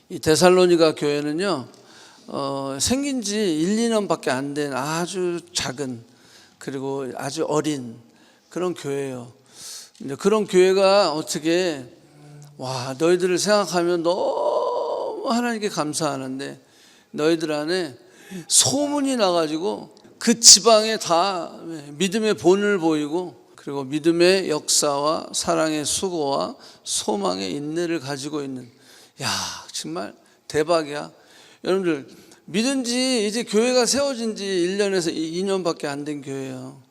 이 데살로니가 교회는요, 생긴 지 1, 2년밖에 안 된 아주 작은, 그리고 아주 어린 그런 교회예요. 근데 그런 교회가 어떻게, 너희들을 생각하면 너무 하나님께 감사하는데 너희들 안에 소문이 나가지고 그 지방에 다 믿음의 본을 보이고, 그리고 믿음의 역사와 사랑의 수고와 소망의 인내를 가지고 있는, 정말 대박이야. 여러분들, 믿은 지 이제 교회가 세워진 지 1년에서 2년밖에 안 된 교회예요.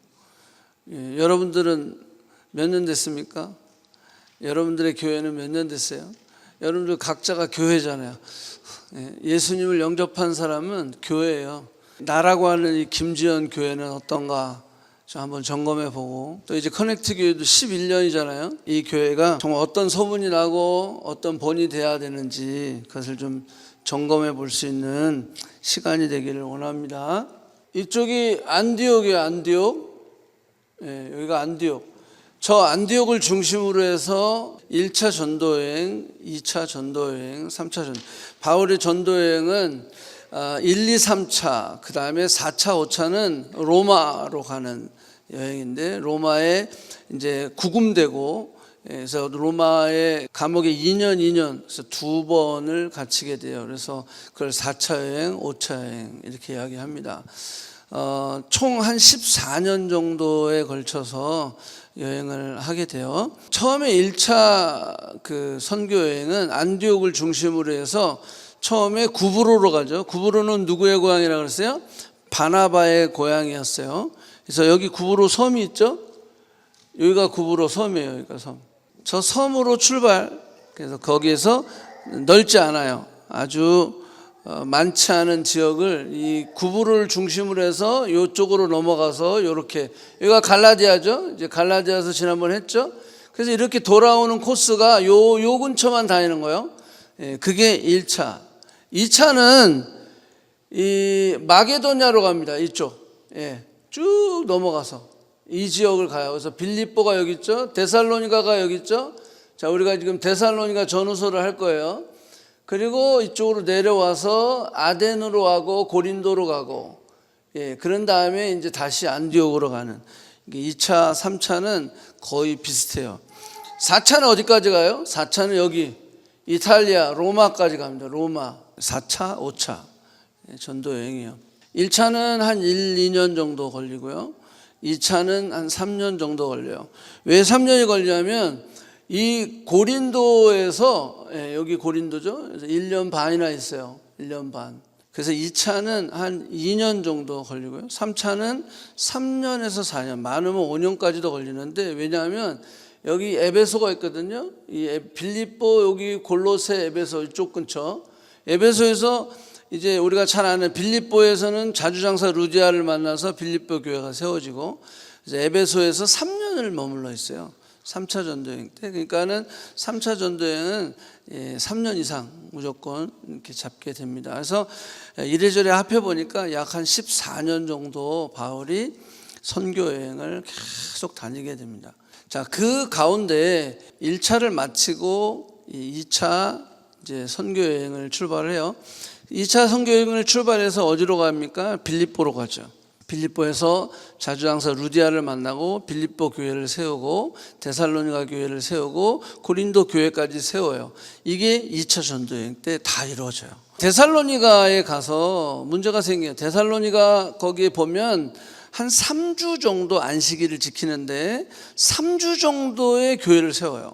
여러분들은 몇 년 됐습니까? 여러분들의 교회는 몇 년 됐어요? 여러분들 각자가 교회잖아요. 예수님을 영접한 사람은 교회예요. 나라고 하는 이 김지연 교회는 어떤가 좀 한번 점검해 보고, 또 이제 커넥트 교회도 11년이잖아요. 이 교회가 정말 어떤 소문이 나고 어떤 본이 돼야 되는지 그것을 좀 점검해 볼 수 있는 시간이 되기를 원합니다. 이쪽이 안디옥이에요. 안디옥. 여기가 안디옥. 저 안디옥을 중심으로 해서 1차 전도여행, 2차 전도여행, 3차 전도. 바울의 전도여행은 1, 2, 3차, 그 다음에 4차, 5차는 로마로 가는 여행인데, 로마에 이제 구금되고, 그래서 로마의 감옥에 2년, 그래서 2번을 갇히게 돼요. 그래서 그걸 4차 여행, 5차 여행 이렇게 이야기합니다. 총 한 14년 정도에 걸쳐서 여행을 하게 돼요. 처음에 1차 그 선교 여행은 안디옥을 중심으로 해서 처음에 구브로로 가죠. 구브로는 누구의 고향이라고 그랬어요? 바나바의 고향이었어요. 그래서 여기 구브로 섬이 있죠. 여기가 구브로 섬이에요. 여기가 섬. 저 섬으로 출발. 그래서 거기에서 넓지 않아요. 아주 많지 않은 지역을 이 구브로를 중심으로 해서 이쪽으로 넘어가서 이렇게, 여기가 갈라디아죠. 이제 갈라디아에서 지난번 했죠. 그래서 이렇게 돌아오는 코스가 요 근처만 다니는 거예요. 그게 1차. 2차는 이 마게도냐로 갑니다. 이쪽. 쭉 넘어가서 이 지역을 가요. 그래서 빌립보가 여기 있죠. 데살로니가가 여기 있죠. 자, 우리가 지금 데살로니가 전후서를 할 거예요. 그리고 이쪽으로 내려와서 아덴으로 가고 고린도로 가고, 그런 다음에 이제 다시 안디옥으로 가는, 2차, 3차는 거의 비슷해요. 4차는 어디까지 가요? 4차는 여기 이탈리아 로마까지 갑니다. 로마. 4차, 5차 전도 여행이에요. 1차는 한 1, 2년 정도 걸리고요. 2차는 한 3년 정도 걸려요. 왜 3년이 걸리냐면 이 고린도에서, 여기 고린도죠. 그래서 1년 반이나 있어요. 1년 반. 그래서 2차는 한 2년 정도 걸리고요. 3차는 3년에서 4년, 많으면 5년까지도 걸리는데, 왜냐하면 여기 에베소가 있거든요. 이 빌립보, 여기 골로새, 에베소 이쪽 근처. 에베소에서 이제 우리가 잘 아는 빌립보에서는 자주장사 루디아를 만나서 빌립보 교회가 세워지고, 이제 에베소에서 3년을 머물러 있어요. 3차 전도여행 때. 그러니까는 3차 전도여행은 3년 이상 무조건 이렇게 잡게 됩니다. 그래서 이래저래 합해 보니까 약 한 14년 정도 바울이 선교여행을 계속 다니게 됩니다. 자, 그 가운데 1차를 마치고 2차 이제 선교여행을 출발을 해요. 2차 선교여행을 출발해서 어디로 갑니까? 빌립보로 가죠. 빌립보에서 자주장사 루디아를 만나고 빌립보 교회를 세우고 데살로니가 교회를 세우고 고린도 교회까지 세워요. 이게 2차 전도여행 때 다 이루어져요. 데살로니가에 가서 문제가 생겨요. 데살로니가 거기에 보면 한 3주 정도 안식일을 지키는데 3주 정도의 교회를 세워요.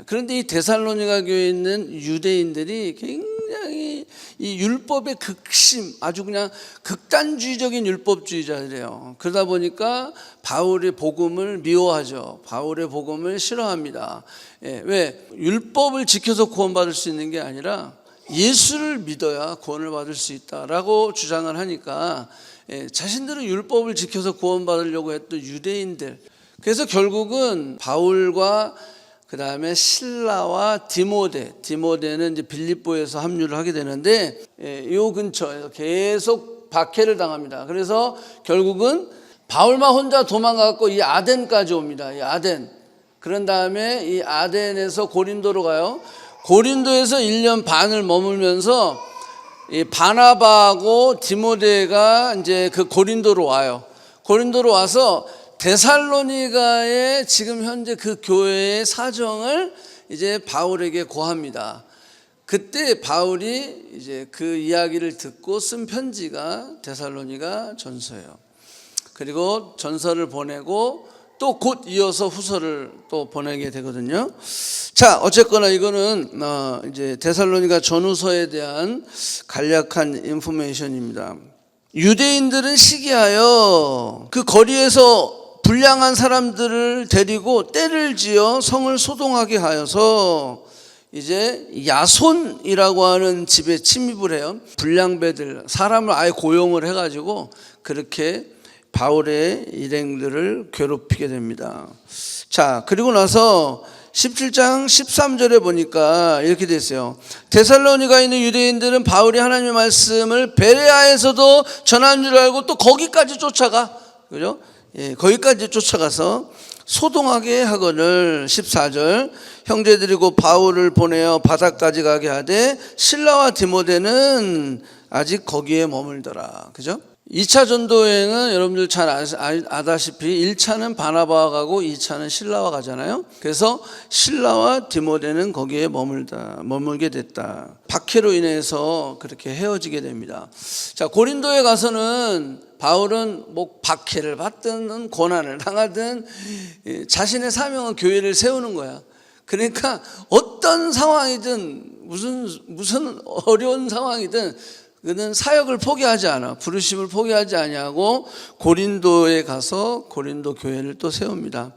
그런데 이 데살로니가 교회에 있는 유대인들이 굉장히 이 율법의 극심, 아주 그냥 극단주의적인 율법주의자들이에요. 그러다 보니까 바울의 복음을 미워하죠. 바울의 복음을 싫어합니다. 왜? 율법을 지켜서 구원받을 수 있는 게 아니라 예수를 믿어야 구원을 받을 수 있다라고 주장을 하니까, 자신들은 율법을 지켜서 구원받으려고 했던 유대인들, 그래서 결국은 바울과 그 다음에 실라와 디모데는 이제 빌립보에서 합류를 하게 되는데, 요 근처에서 계속 박해를 당합니다. 그래서 결국은 바울만 혼자 도망가고 이 아덴까지 옵니다. 이 아덴. 그런 다음에 이 아덴에서 고린도로 가요. 고린도에서 1년 반을 머물면서 이 바나바하고 디모데가 이제 그 고린도로 와요. 고린도로 와서 데살로니가의 지금 현재 그 교회의 사정을 이제 바울에게 고합니다. 그때 바울이 이제 그 이야기를 듣고 쓴 편지가 데살로니가 전서예요. 그리고 전서를 보내고 또 곧 이어서 후서를 또 보내게 되거든요. 자, 어쨌거나 이거는 이제 데살로니가 전후서에 대한 간략한 인포메이션입니다. 유대인들은 시기하여 그 거리에서 불량한 사람들을 데리고 떼를 지어 성을 소동하게 하여서 이제 야손이라고 하는 집에 침입을 해요. 불량배들, 사람을 아예 고용을 해가지고 그렇게 바울의 일행들을 괴롭히게 됩니다. 자, 그리고 나서 17장 13절에 보니까 이렇게 됐어요. 데살로니가에 있는 유대인들은 바울이 하나님의 말씀을 베레아에서도 전한 줄 알고 또 거기까지 쫓아가. 그죠? 예, 거기까지 쫓아가서 소동하게 하거늘. 14절 형제들이고 바울을 보내어 바다까지 가게 하되 실라와 디모데는 아직 거기에 머물더라. 그죠? 2차 전도회는 여러분들 잘 아다시피 1차는 바나바와 가고 2차는 실라와 가잖아요. 그래서 실라와 디모데는 거기에 머물게 됐다. 박해로 인해서 그렇게 헤어지게 됩니다. 자, 고린도에 가서는 바울은 뭐 박해를 받든 고난을 당하든 자신의 사명은 교회를 세우는 거야. 그러니까 어떤 상황이든 무슨 어려운 상황이든 그는 사역을 포기하지 않아. 부르심을 포기하지 아니하고 고린도에 가서 고린도 교회를 또 세웁니다.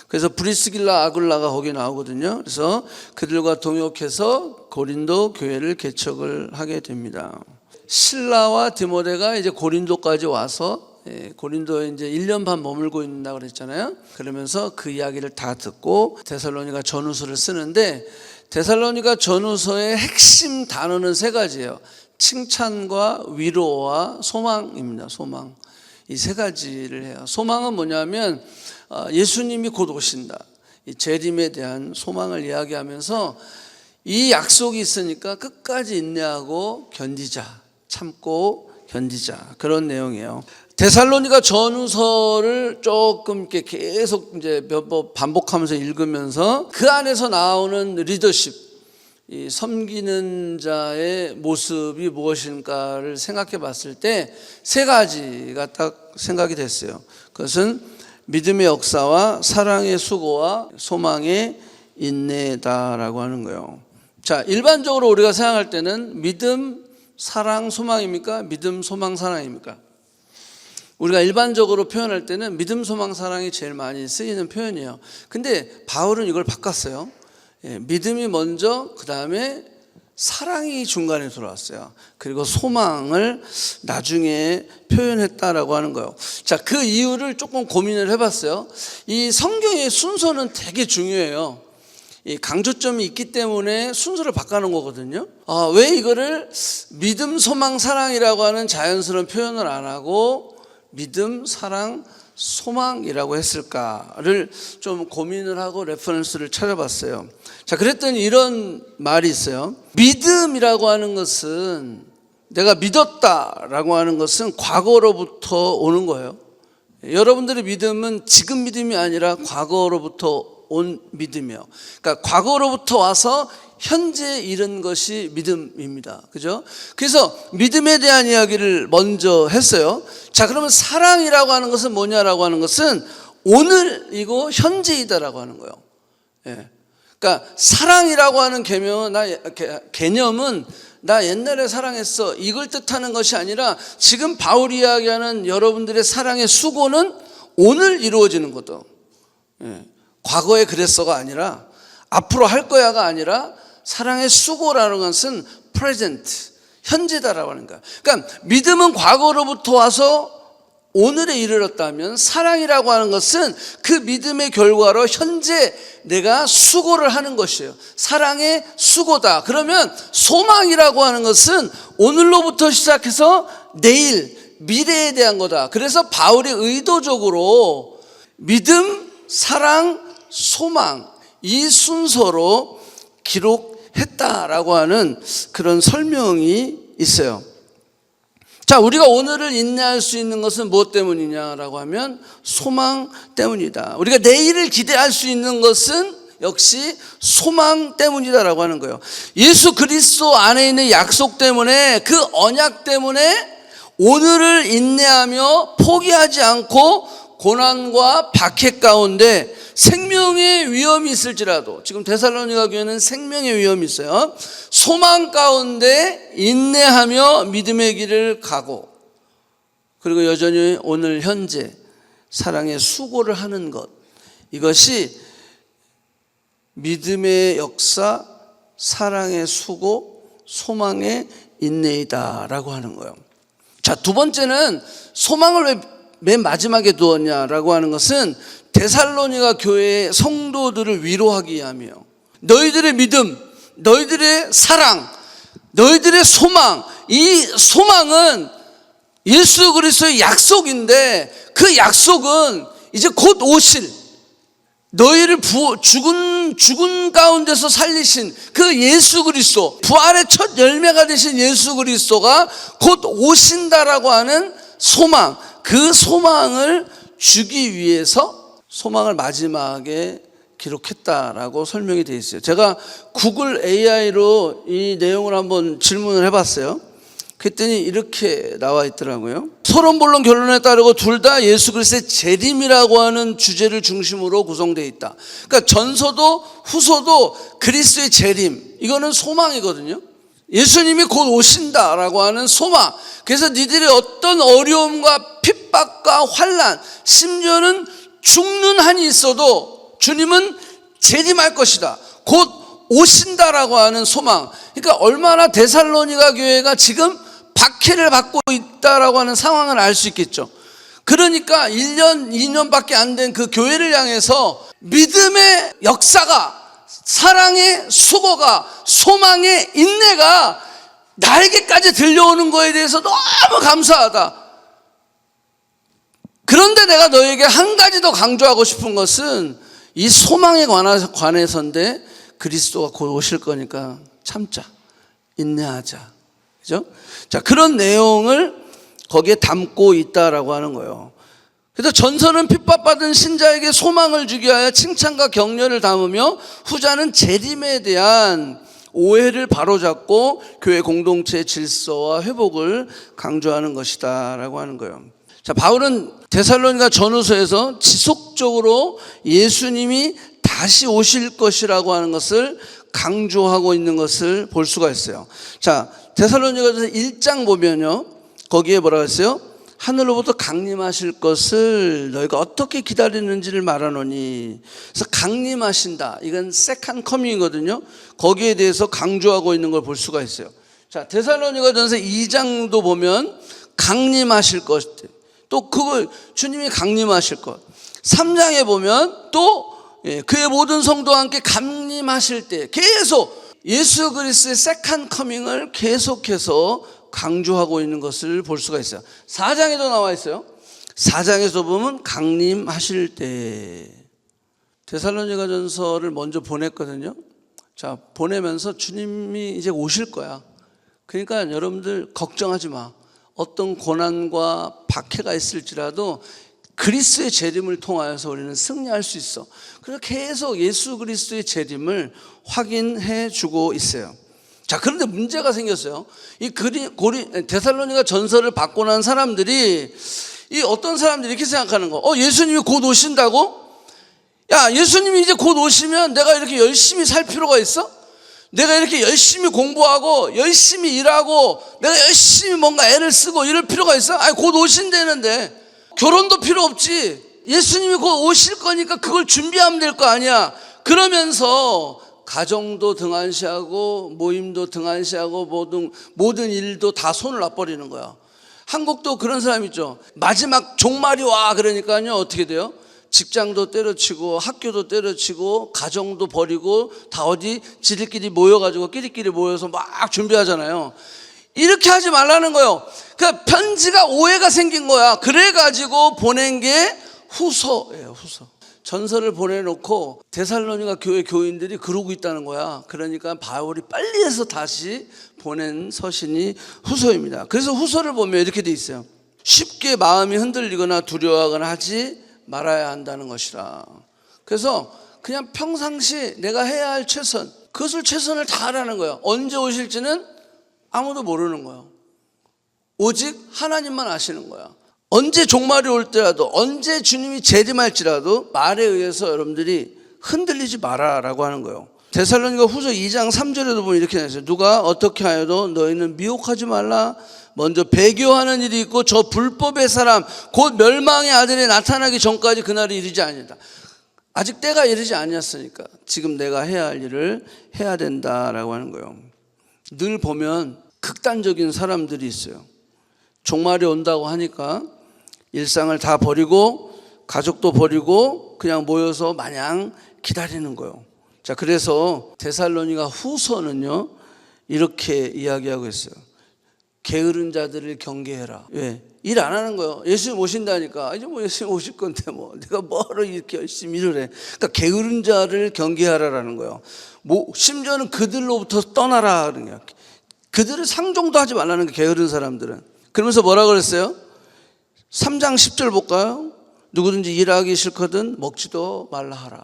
그래서 브리스길라 아굴라가 거기 나오거든요. 그래서 그들과 동역해서 고린도 교회를 개척을 하게 됩니다. 실라와 디모데가 이제 고린도까지 와서 고린도에 이제 1년 반 머물고 있는다고 그랬잖아요. 그러면서 그 이야기를 다 듣고 데살로니가 전후서를 쓰는데 데살로니가 전후서의 핵심 단어는 세 가지예요. 칭찬과 위로와 소망입니다. 소망. 이 세 가지를 해요. 소망은 뭐냐면 예수님이 곧 오신다. 이 재림에 대한 소망을 이야기하면서 이 약속이 있으니까 끝까지 인내하고 견디자. 참고 견디자. 그런 내용이에요. 데살로니가 전후서를 조금 이렇게 계속 이제 몇 번 반복하면서 읽으면서 그 안에서 나오는 리더십, 이 섬기는 자의 모습이 무엇인가를 생각해 봤을 때 세 가지가 딱 생각이 됐어요. 그것은 믿음의 역사와 사랑의 수고와 소망의 인내다라고 하는 거예요. 자, 일반적으로 우리가 생각할 때는 믿음, 사랑, 소망입니까? 믿음, 소망, 사랑입니까? 우리가 일반적으로 표현할 때는 믿음, 소망, 사랑이 제일 많이 쓰이는 표현이에요. 근데 바울은 이걸 바꿨어요. 믿음이 먼저, 그 다음에 사랑이 중간에 들어왔어요. 그리고 소망을 나중에 표현했다라고 하는 거예요. 자, 그 이유를 조금 고민을 해봤어요. 이 성경의 순서는 되게 중요해요. 이 강조점이 있기 때문에 순서를 바꾸는 거거든요. 왜 이거를 믿음, 소망, 사랑이라고 하는 자연스러운 표현을 안 하고 믿음, 사랑, 소망이라고 했을까를 좀 고민을 하고 레퍼런스를 찾아봤어요. 자, 그랬더니 이런 말이 있어요. 믿음이라고 하는 것은, 내가 믿었다라고 하는 것은 과거로부터 오는 거예요. 여러분들의 믿음은 지금 믿음이 아니라 과거로부터 온 믿음이에요. 그러니까 과거로부터 와서 현재 이른 것이 믿음입니다. 그죠? 그래서 믿음에 대한 이야기를 먼저 했어요. 자, 그러면 사랑이라고 하는 것은 뭐냐라고 하는 것은 오늘이고 현재이다라고 하는 거예요. 예. 그러니까 사랑이라고 하는 개념은 나 옛날에 사랑했어 이걸 뜻하는 것이 아니라 지금 바울이 이야기하는 여러분들의 사랑의 수고는 오늘 이루어지는 거죠. 예. 과거에 그랬어가 아니라 앞으로 할 거야가 아니라 사랑의 수고라는 것은 present, 현재다라고 하는 거야. 그러니까 믿음은 과거로부터 와서 오늘에 이르렀다면 사랑이라고 하는 것은 그 믿음의 결과로 현재 내가 수고를 하는 것이에요. 사랑의 수고다. 그러면 소망이라고 하는 것은 오늘로부터 시작해서 내일, 미래에 대한 거다. 그래서 바울이 의도적으로 믿음, 사랑, 소망 이 순서로 했다라고 하는 그런 설명이 있어요. 자, 우리가 오늘을 인내할 수 있는 것은 무엇 때문이냐라고 하면 소망 때문이다. 우리가 내일을 기대할 수 있는 것은 역시 소망 때문이다라고 하는 거예요. 예수 그리스도 안에 있는 약속 때문에, 그 언약 때문에 오늘을 인내하며 포기하지 않고 고난과 박해 가운데 생명의 위험이 있을지라도, 지금 데살로니가 교회는 생명의 위험이 있어요. 소망 가운데 인내하며 믿음의 길을 가고, 그리고 여전히 오늘 현재 사랑의 수고를 하는 것, 이것이 믿음의 역사, 사랑의 수고, 소망의 인내이다라고 하는 거예요. 자, 두 번째는 소망을 왜 맨 마지막에 두었냐라고 하는 것은 데살로니가 교회의 성도들을 위로하기 위함이에요. 너희들의 믿음, 너희들의 사랑, 너희들의 소망, 이 소망은 예수 그리스도의 약속인데, 그 약속은 이제 곧 오실, 너희를 죽은 가운데서 살리신 그 예수 그리스도, 부활의 첫 열매가 되신 예수 그리스도가 곧 오신다라고 하는 소망, 그 소망을 주기 위해서 소망을 마지막에 기록했다라고 설명이 되어 있어요. 제가 구글 AI로 이 내용을 한번 질문을 해봤어요. 그랬더니 이렇게 나와 있더라고요. 서론본론 결론에 따르고 둘 다 예수 그리스도의 재림이라고 하는 주제를 중심으로 구성되어 있다. 그러니까 전서도 후서도 그리스도의 재림, 이거는 소망이거든요. 예수님이 곧 오신다라고 하는 소망. 그래서 니들이 어떤 어려움과 핍박과 환난, 심지어는 죽는 한이 있어도 주님은 재림할 것이다, 곧 오신다라고 하는 소망. 그러니까 얼마나 데살로니가 교회가 지금 박해를 받고 있다라고 하는 상황을 알 수 있겠죠. 그러니까 1년, 2년밖에 안 된 그 교회를 향해서 믿음의 역사가, 사랑의 수고가, 소망의 인내가 나에게까지 들려오는 거에 대해서 너무 감사하다. 그런데 내가 너에게 한 가지 더 강조하고 싶은 것은 이 소망에 관해서인데, 그리스도가 곧 오실 거니까 참자, 인내하자. 그죠? 자, 그런 내용을 거기에 담고 있다라고 하는 거예요. 그래서 전서는 핍박받은 신자에게 소망을 주기 위하여 칭찬과 격려를 담으며, 후자는 재림에 대한 오해를 바로잡고 교회 공동체의 질서와 회복을 강조하는 것이다 라고 하는 거예요. 자, 바울은 데살로니가 전후서에서 지속적으로 예수님이 다시 오실 것이라고 하는 것을 강조하고 있는 것을 볼 수가 있어요. 자, 데살로니가서 1장 보면요, 거기에 뭐라고 했어요? 하늘로부터 강림하실 것을 너희가 어떻게 기다리는지를 말하노니. 그래서 강림하신다, 이건 세컨 커밍이거든요. 거기에 대해서 강조하고 있는 걸 볼 수가 있어요. 자, 데살로니가전서 2장도 보면 강림하실 것, 또 그걸 주님이 강림하실 것. 3장에 보면 또 그의 모든 성도와 함께 강림하실 때, 계속 예수 그리스도의 세컨 커밍을 계속해서 강조하고 있는 것을 볼 수가 있어요. 4장에도 나와 있어요. 4장에서 보면 강림하실 때, 데살로니가전서를 먼저 보냈거든요. 자, 보내면서 주님이 이제 오실 거야. 그러니까 여러분들 걱정하지 마. 어떤 고난과 박해가 있을지라도 그리스도의 재림을 통하여서 우리는 승리할 수 있어. 그래서 계속 예수 그리스도의 재림을 확인해 주고 있어요. 자, 그런데 문제가 생겼어요. 이 데살로니가 전서를 받고 난 사람들이, 이 어떤 사람들이 이렇게 생각하는 거, 예수님이 곧 오신다고? 야, 예수님이 이제 곧 오시면 내가 이렇게 열심히 살 필요가 있어? 내가 이렇게 열심히 공부하고 열심히 일하고 내가 열심히 뭔가 애를 쓰고 이럴 필요가 있어? 아니, 곧 오신다는데 결혼도 필요 없지. 예수님이 곧 오실 거니까 그걸 준비하면 될 거 아니야. 그러면서 가정도 등한시하고 모임도 등한시하고 모든 일도 다 손을 놔버리는 거야. 한국도 그런 사람 있죠. 마지막 종말이 와 그러니까요, 어떻게 돼요? 직장도 때려치고 학교도 때려치고 가정도 버리고 다 어디 지들끼리 모여가지고 끼리끼리 모여서 막 준비하잖아요. 이렇게 하지 말라는 거예요. 그러니까 편지가 오해가 생긴 거야. 그래가지고 보낸 게 후서예요, 후서. 전서를 보내놓고 데살로니가 교회 교인들이 그러고 있다는 거야. 그러니까 바울이 빨리 해서 다시 보낸 서신이 후서입니다. 그래서 후서를 보면 이렇게 돼 있어요. 쉽게 마음이 흔들리거나 두려워하거나 하지 말아야 한다는 것이라. 그래서 그냥 평상시 내가 해야 할 최선, 그것을 최선을 다하라는 거예요. 언제 오실지는 아무도 모르는 거예요. 오직 하나님만 아시는 거야. 언제 종말이 올 때라도, 언제 주님이 재림할지라도 말에 의해서 여러분들이 흔들리지 마라라고 하는 거예요. 데살로니가 후서 2장 3절에도 보면 이렇게 나와있어요. 누가 어떻게 하여도 너희는 미혹하지 말라. 먼저 배교하는 일이 있고 저 불법의 사람 곧 멸망의 아들이 나타나기 전까지 그날이 이르지 아니하다. 아직 때가 이르지 아니었으니까 지금 내가 해야 할 일을 해야 된다라고 하는 거예요. 늘 보면 극단적인 사람들이 있어요. 종말이 온다고 하니까 일상을 다 버리고 가족도 버리고 그냥 모여서 마냥 기다리는 거예요. 자, 그래서 데살로니가 후서는요 이렇게 이야기하고 있어요. 게으른 자들을 경계해라. 왜? 일 안 하는 거예요. 예수님 오신다니까. 이제 뭐 예수님 오실 건데 뭐 내가 뭐하러 이렇게 열심히 일을 해. 그러니까 게으른 자를 경계하라라는 거예요. 뭐 심지어는 그들로부터 떠나라 그러는 거예요. 그들을 상종도 하지 말라는 거예요. 게으른 사람들은. 그러면서 뭐라 그랬어요? 3장 10절 볼까요? 누구든지 일하기 싫거든 먹지도 말라 하라.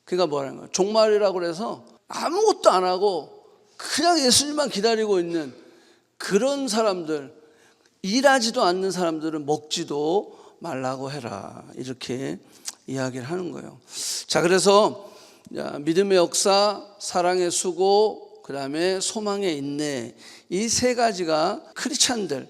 그러니까 뭐라는 거예요? 종말이라고 해서 아무것도 안 하고 그냥 예수님만 기다리고 있는 그런 사람들, 일하지도 않는 사람들은 먹지도 말라고 해라. 이렇게 이야기를 하는 거예요. 자, 그래서 믿음의 역사, 사랑의 수고, 그 다음에 소망의 인내, 이 세 가지가 크리스찬들,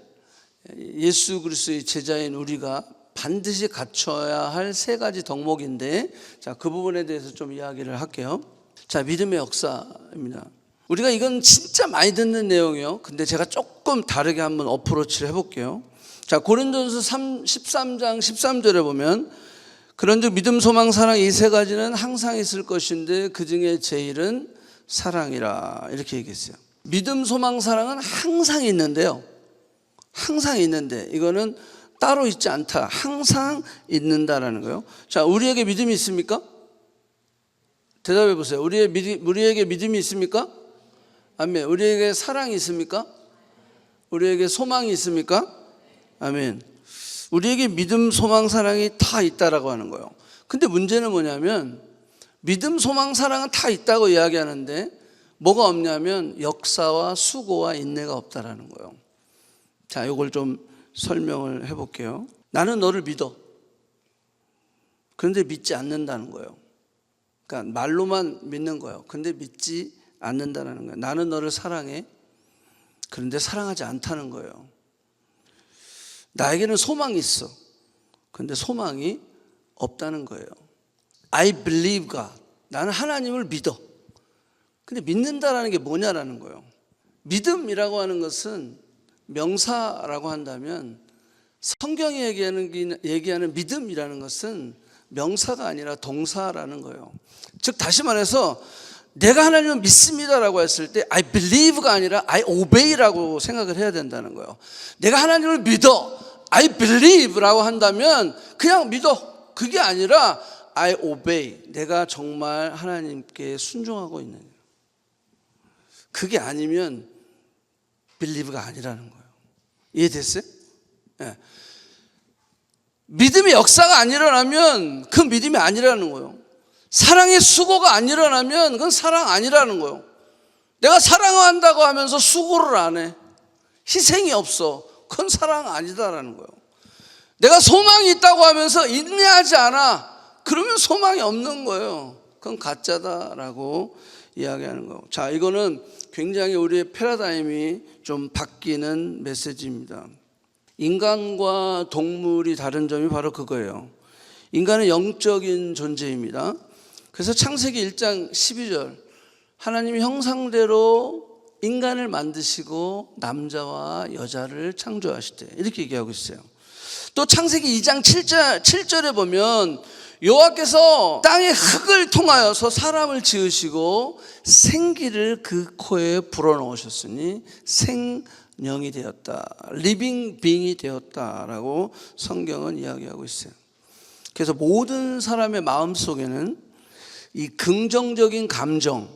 예수 그리스도의 제자인 우리가 반드시 갖춰야 할 세 가지 덕목인데, 자, 그 부분에 대해서 좀 이야기를 할게요. 자, 믿음의 역사입니다. 우리가 이건 진짜 많이 듣는 내용이에요. 근데 제가 조금 다르게 한번 어프로치를 해볼게요. 자, 고린도전서 13장 13절에 보면 그런즉 믿음, 소망, 사랑 이 세 가지는 항상 있을 것인데 그 중에 제일은 사랑이라. 이렇게 얘기했어요. 믿음, 소망, 사랑은 항상 있는데요. 항상 있는데 이거는 따로 있지 않다. 항상 있는다라는 거예요. 자, 우리에게 믿음이 있습니까? 대답해 보세요. 우리에게 믿음이 있습니까? 아멘. 우리에게 사랑이 있습니까? 우리에게 소망이 있습니까? 아멘. 우리에게 믿음, 소망, 사랑이 다 있다라고 하는 거예요. 근데 문제는 뭐냐면 믿음, 소망, 사랑은 다 있다고 이야기하는데 뭐가 없냐면 역사와 수고와 인내가 없다라는 거예요. 자, 이걸 좀 설명을 해볼게요. 나는 너를 믿어. 그런데 믿지 않는다는 거예요. 그러니까 말로만 믿는 거예요. 근데 믿지 않는다는 거예요. 나는 너를 사랑해. 그런데 사랑하지 않다는 거예요. 나에게는 소망이 있어. 그런데 소망이 없다는 거예요. I believe God. 나는 하나님을 믿어. 근데 믿는다라는 게 뭐냐라는 거예요. 믿음이라고 하는 것은 명사라고 한다면 성경이 얘기하는 믿음이라는 것은 명사가 아니라 동사라는 거예요. 즉 다시 말해서 내가 하나님을 믿습니다라고 했을 때 I believe가 아니라 I obey라고 생각을 해야 된다는 거예요. 내가 하나님을 믿어 I believe라고 한다면 그냥 믿어. 그게 아니라 I obey. 내가 정말 하나님께 순종하고 있는 거예요. 그게 아니면 believe가 아니라는 거예요. 이해됐어요? 네. 믿음의 역사가 안 일어나면 그 믿음이 아니라는 거예요. 사랑의 수고가 안 일어나면 그건 사랑 아니라는 거예요. 내가 사랑한다고 하면서 수고를 안 해. 희생이 없어. 그건 사랑 아니다라는 거예요. 내가 소망이 있다고 하면서 인내하지 않아. 그러면 소망이 없는 거예요. 그건 가짜다라고 이야기하는 거예요. 자, 이거는 굉장히 우리의 패러다임이 좀 바뀌는 메시지입니다. 인간과 동물이 다른 점이 바로 그거예요. 인간은 영적인 존재입니다. 그래서 창세기 1장 12절 하나님이 형상대로 인간을 만드시고 남자와 여자를 창조하시되 이렇게 얘기하고 있어요. 또 창세기 2장 7절에 보면 여호와께서 땅의 흙을 통하여서 사람을 지으시고 생기를 그 코에 불어넣으셨으니 생명이 되었다. 리빙 빙이 되었다라고 성경은 이야기하고 있어요. 그래서 모든 사람의 마음속에는 이 긍정적인 감정,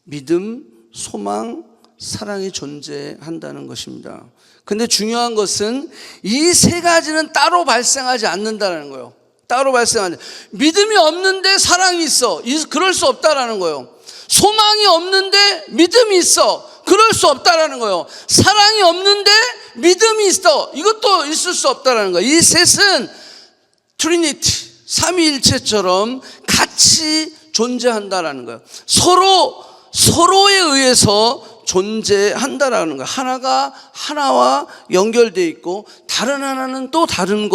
믿음, 소망, 사랑이 존재한다는 것입니다. 근데 중요한 것은 이 세 가지는 따로 발생하지 않는다는 거예요. 따로 발생하지. 믿음이 없는데 사랑이 있어. 그럴 수 없다라는 거예요. 소망이 없는데 믿음이 있어. 그럴 수 없다라는 거예요. 사랑이 없는데 믿음이 있어. 이것도 있을 수 없다라는 거예요. 이 셋은 트리니티, 삼위일체처럼 같이 존재한다라는 거예요. 서로에 의해서 존재한다라는 거예요. 하나가 하나와 연결되어 있고 다른 하나는 또 다른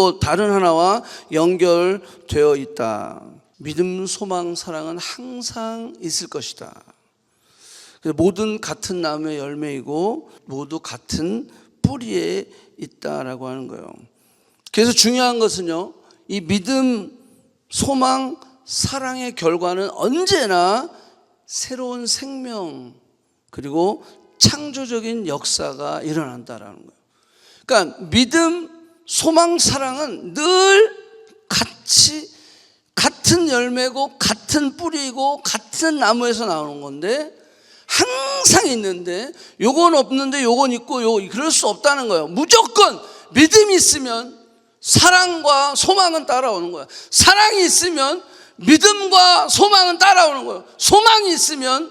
하나와 연결되어 있다. 믿음, 소망, 사랑은 항상 있을 것이다. 모든 같은 나무의 열매이고 모두 같은 뿌리에 있다라고 하는 거예요. 그래서 중요한 것은요, 이 믿음, 소망, 사랑의 결과는 언제나 새로운 생명 그리고 창조적인 역사가 일어난다라는 거예요. 그러니까 믿음, 소망, 사랑은 늘 같은 열매고 같은 뿌리고 같은 나무에서 나오는 건데 항상 있는데 요건 없는데 요건 있고 그럴 수 없다는 거예요. 무조건 믿음이 있으면 사랑과 소망은 따라오는 거예요. 사랑이 있으면 믿음과 소망은 따라오는 거예요. 소망이 있으면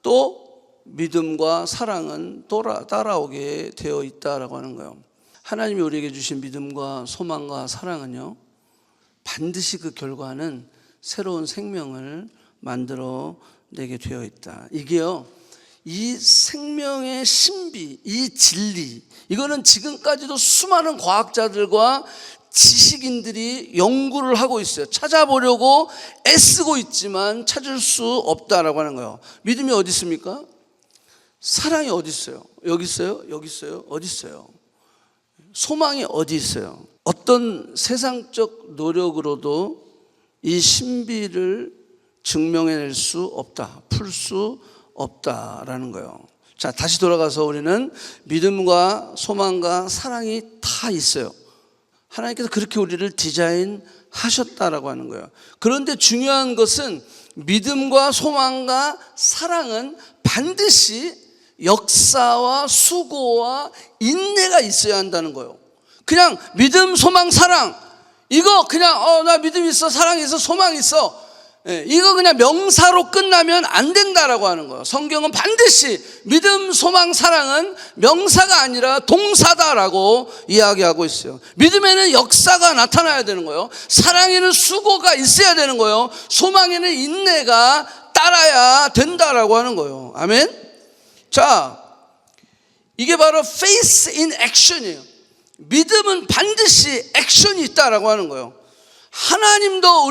또 믿음과 사랑은 따라오게 되어 있다라고 하는 거예요. 하나님이 우리에게 주신 믿음과 소망과 사랑은요, 반드시 그 결과는 새로운 생명을 만들어내게 되어 있다. 이게요, 이 생명의 신비, 이 진리, 이거는 지금까지도 수많은 과학자들과 지식인들이 연구를 하고 있어요. 찾아보려고 애쓰고 있지만 찾을 수 없다라고 하는 거예요. 믿음이 어디 있습니까? 사랑이 어디 있어요? 여기 있어요? 여기 있어요? 어디 있어요? 소망이 어디 있어요? 어떤 세상적 노력으로도 이 신비를 증명해낼 수 없다, 풀 수 없다라는 거예요. 자, 다시 돌아가서 우리는 믿음과 소망과 사랑이 다 있어요. 하나님께서 그렇게 우리를 디자인하셨다라고 하는 거예요. 그런데 중요한 것은 믿음과 소망과 사랑은 반드시 역사와 수고와 인내가 있어야 한다는 거예요. 그냥 믿음, 소망, 사랑, 이거 그냥 나 믿음 있어, 사랑 있어, 소망 있어, 이거 그냥 명사로 끝나면 안 된다라고 하는 거예요. 성경은 반드시 믿음, 소망, 사랑은 명사가 아니라 동사다라고 이야기하고 있어요. 믿음에는 역사가 나타나야 되는 거예요. 사랑에는 수고가 있어야 되는 거예요. 소망에는 인내가 따라야 된다라고 하는 거예요. 아멘. 자, 이게 바로 faith in action이에요. 믿음은 반드시 액션이 있다라고 하는 거예요. 하나님도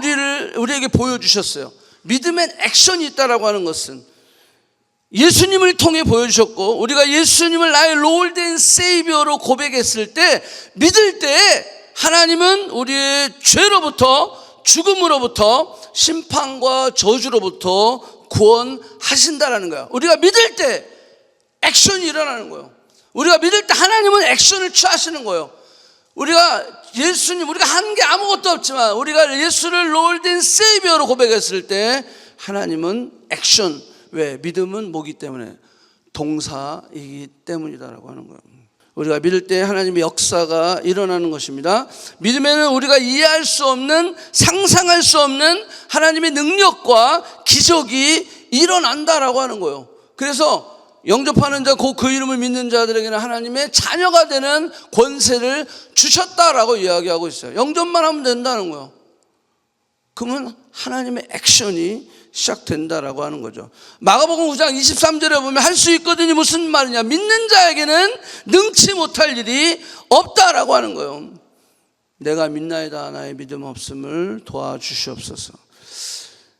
우리에게 보여주셨어요. 믿음엔 액션이 있다라고 하는 것은 예수님을 통해 보여주셨고, 우리가 예수님을 나의 Lord and Savior로 고백했을 때, 믿을 때 하나님은 우리의 죄로부터, 죽음으로부터, 심판과 저주로부터 구원하신다라는 거예요. 우리가 믿을 때 액션이 일어나는 거예요. 우리가 믿을 때 하나님은 액션을 취하시는 거예요. 우리가 한 게 아무것도 없지만 우리가 예수를 Lord and Savior로 고백했을 때 하나님은 액션, 왜? 믿음은 뭐기 때문에? 동사이기 때문이다라고 하는 거예요. 우리가 믿을 때 하나님의 역사가 일어나는 것입니다. 믿음에는 우리가 이해할 수 없는, 상상할 수 없는 하나님의 능력과 기적이 일어난다라고 하는 거예요. 그래서 영접하는 자, 그 이름을 믿는 자들에게는 하나님의 자녀가 되는 권세를 주셨다라고 이야기하고 있어요. 영접만 하면 된다는 거예요. 그러면 하나님의 액션이 시작된다라고 하는 거죠. 마가복음 9장 23절에 보면 할 수 있거든요. 무슨 말이냐? 믿는 자에게는 능치 못할 일이 없다라고 하는 거예요. 내가 믿나이다. 나의 믿음 없음을 도와주시옵소서.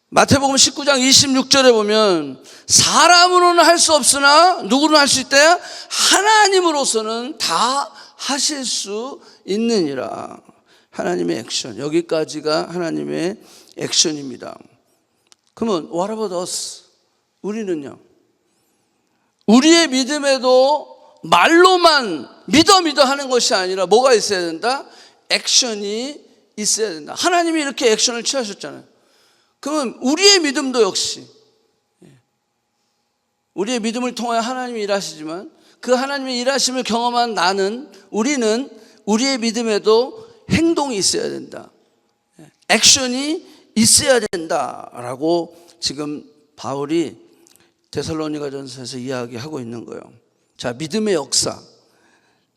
마태복음 19장 26절에 보면 사람으로는 할 수 없으나 누구는 할 수 있다? 하나님으로서는 다 하실 수 있느니라. 하나님의 액션, 여기까지가 하나님의 액션입니다. 그러면 what about us? 우리는요? 우리의 믿음에도 말로만 믿어 하는 것이 아니라 뭐가 있어야 된다? 액션이 있어야 된다. 하나님이 이렇게 액션을 취하셨잖아요. 그러면 우리의 믿음도 역시 우리의 믿음을 통하여 하나님이 일하시지만 그 하나님의 일하심을 경험한 우리는 우리의 믿음에도 행동이 있어야 된다. 액션이 있어야 된다라고 지금 바울이 데살로니가전서에서 이야기하고 있는 거예요. 자, 믿음의 역사.